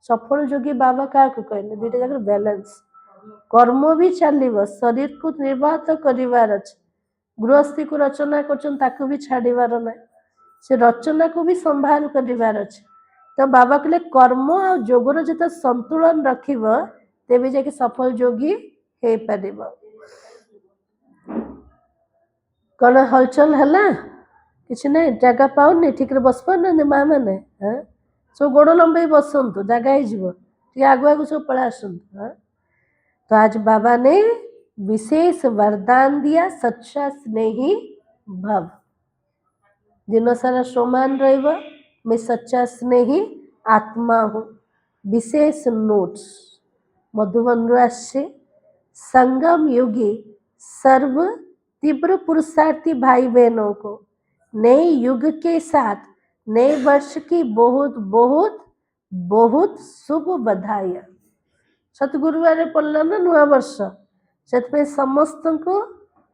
सफल योगी बाबा क्या कहले दुईटा जाक बैलेंस, कर्म भी चलो, शरीर को निर्वाह तो कर, गृहस्थी को रचना कर भी छाड़ार ना, से रचना को भी संभाल कर। तो बाबा कहले कर्म और जोगर जो संतुलन रखिब तेबे जाके सफल योगी हो पार। कौन हलचल है कि ना, जगह पाऊनी ठीक बस पार माँ मैंने, हाँ सब गोड़ लंबे बसतु, जगह आगु आगु सब पड़ा आसतु। हाँ तो आज बाबा ने विशेष वरदान दिया, सच्चा स्नेही भव, दिन सारा समान रहिबा, मैं सच्चा स्नेही आत्मा हूँ। विशेष नोट्स मधुबन आसे, संगम युगी सर्व तीव्र पुरुषार्थी भाई बहनों को नए युग के साथ नए वर्ष की बहुत बहुत बहुत शुभ बधाई। सतगुरुवार पड़ला ना नुआ वर्ष, से समस्त को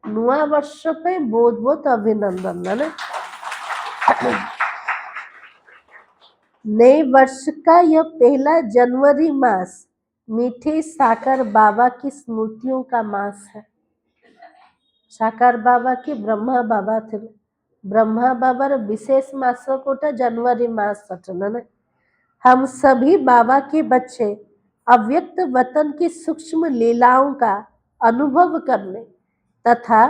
नुआ वर्ष पे बहुत बहुत अभिनंदन ना। नए वर्ष का यह पहला जनवरी मास मीठे साकार बाबा की स्मृतियों का मास है। साकार बाबा के ब्रह्मा बाबा थे, ब्रह्मा बाबार विशेष मास कोटा जनवरी मास अटन ना। हम सभी बाबा के बच्चे अव्यक्त वतन की सूक्ष्म लीलाओं का अनुभव करने तथा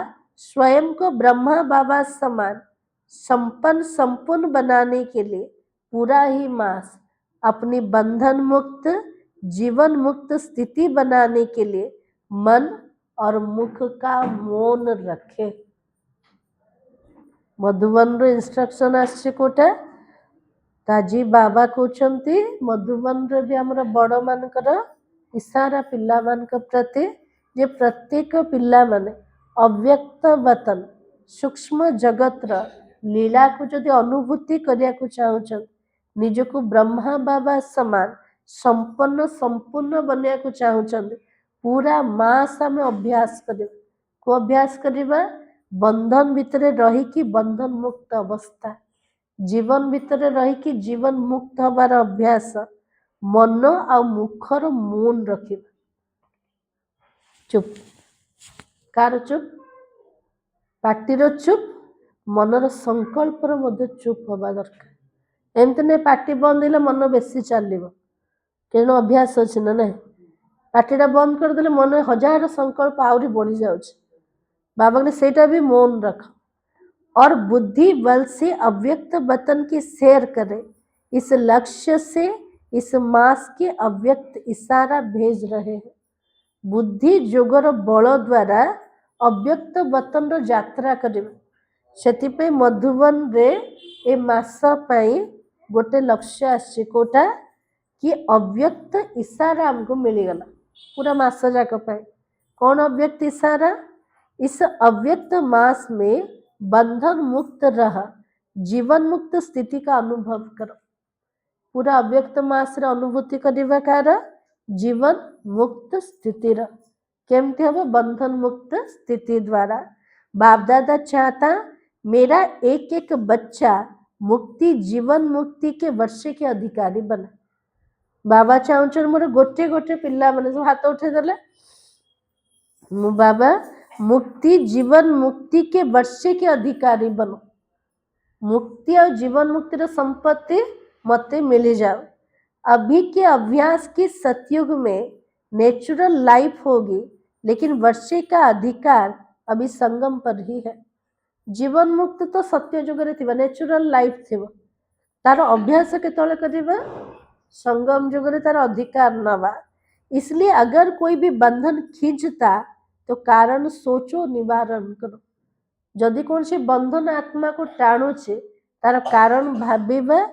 स्वयं को ब्रह्मा बाबा समान संपन्न संपूर्ण बनाने के लिए पूरा ही मास अपनी बंधन मुक्त जीवन मुक्त स्थिति बनाने के लिए मन और मुख का मौन रखे। मधुबन इंस्ट्रक्शन आछे कोटा ताजी बाबा कहते मधुबन भी आमर बड़ मानकर इशारा पिला मान प्रति जे प्रत्येक पिला माने अव्यक्त वतन सूक्ष्म जगतर लीला को जदि अनुभूति करने को चाहूँ निजको ब्रह्मा बाबा समान संपन्न संपूर्ण बनने को चाहूँ पूरा मास आम अभ्यास कर को अभ्यास करवा बंधन भितर रहीकि बंधन मुक्त अवस्था जीवन भितर रहीकि जीवन मुक्त हबार अभ्यास मन आ मुखर मौन रखिबा। चुप कार चुप पाटीर चुप मनर संकल्पर मध्य चुप हवा दरकार। एमती नहीं पाटी बंद है मन बेसी चलो कहीं अभ्यास अच्छे ना ना पाटीटा बंद करदे मन हजार संकल्प आहरी बढ़ी जाऊँ। बाबा ने सेटा भी मौन रख और बुद्धि बल से अव्यक्त वतन की सैर करे। इस लक्ष्य से इस मास के अव्यक्त इशारा भेज रहे हैं। बुद्धि जोगर बल द्वारा अव्यक्त वतन यात्रा करें। मधुबन रे ए मास पाई गोटे लक्ष्य आछे कोटा कि अव्यक्त इशारा हमको मिलगला पूरा मास जाक पाई। कौन अव्यक्त इशारा? इस अव्यक्त मास में बंधन मुक्त रह जीवन मुक्त स्थिति का अनुभव करो। पूरा अव्यक्त मास रे अनुभूति करवा कार जीवन मुक्त स्थिति केमती हम बंधन मुक्त स्थिति द्वारा। बाप दादा चाहता मेरा एक एक बच्चा मुक्ति जीवन मुक्ति के वर्षे के अधिकारी बने। बाबा चाहूँ मोर गोटे गोटे पिला मैंने सब हाथ उठे देले मु बाबा मुक्ति जीवन मुक्ति के वर्षे के अधिकारी बनो। मुक्ति और जीवन मुक्ति रो संपत्ति मते मिल जाओ। अभी के अभ्यास की सतयुग में नेचुरल लाइफ होगी लेकिन वर्षे का अधिकार अभी संगम पर ही है। जीवन मुक्त तो सत्य जुग रे थिबा नेचुरल लाइफ थिबा तार अभ्यास केतले करिबा संगम जुग रे तार अधिकार नवा। इसलिए अगर कोई भी बंधन खींचता तो कारण सोचो निवारण करो। जदि कौन से बंधन आत्मा को टाणुचे तार कारण भाविबा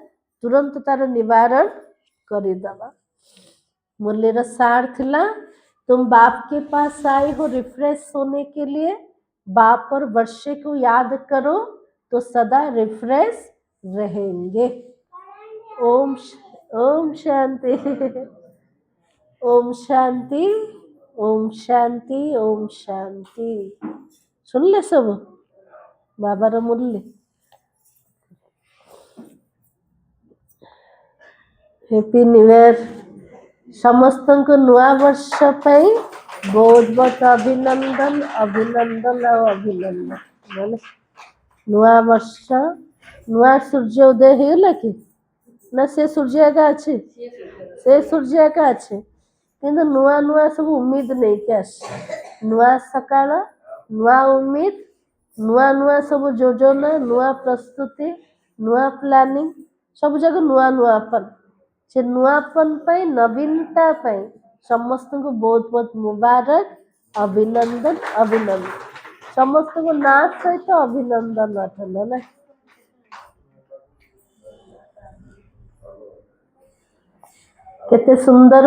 तुरंत तार निवारण करदबा। मुरलीर सार थिला तुम बाप के पास आए हो रिफ्रेश होने के लिए। बाप और वर्षे को याद करो तो सदा रिफ्रेश रहेंगे। ओम ओम शांति ओम शांति ओम शांति ओम शांति। सुन ले सब बाबार मुरली। हैप्पी न्यू ईयर समस्त को नुआ वर्ष पाई बहुत बहुत अभिनंदन अभिनंदन और अभिनंदन। बोले नुआ वर्ष नुआ सूर्य उदय होगा कि ना से सूर्य का अच्छे से सूर्य का अच्छे किंतु नुआ नुआ सब उम्मीद नहीं के आसे। नुआ सकाळ नुआ उम्मीद नुआ नुआ सब योजना नुआ प्रस्तुति नुआ प्लानिंग सब जगह नुआ नुआपन से नुआपन पाई नवीनता पाई समस्त को बहुत बहुत मुबारक अभिनंदन अभिनंदन। समस्त को ना सहित अभिनंदन अटल ना केते सुंदर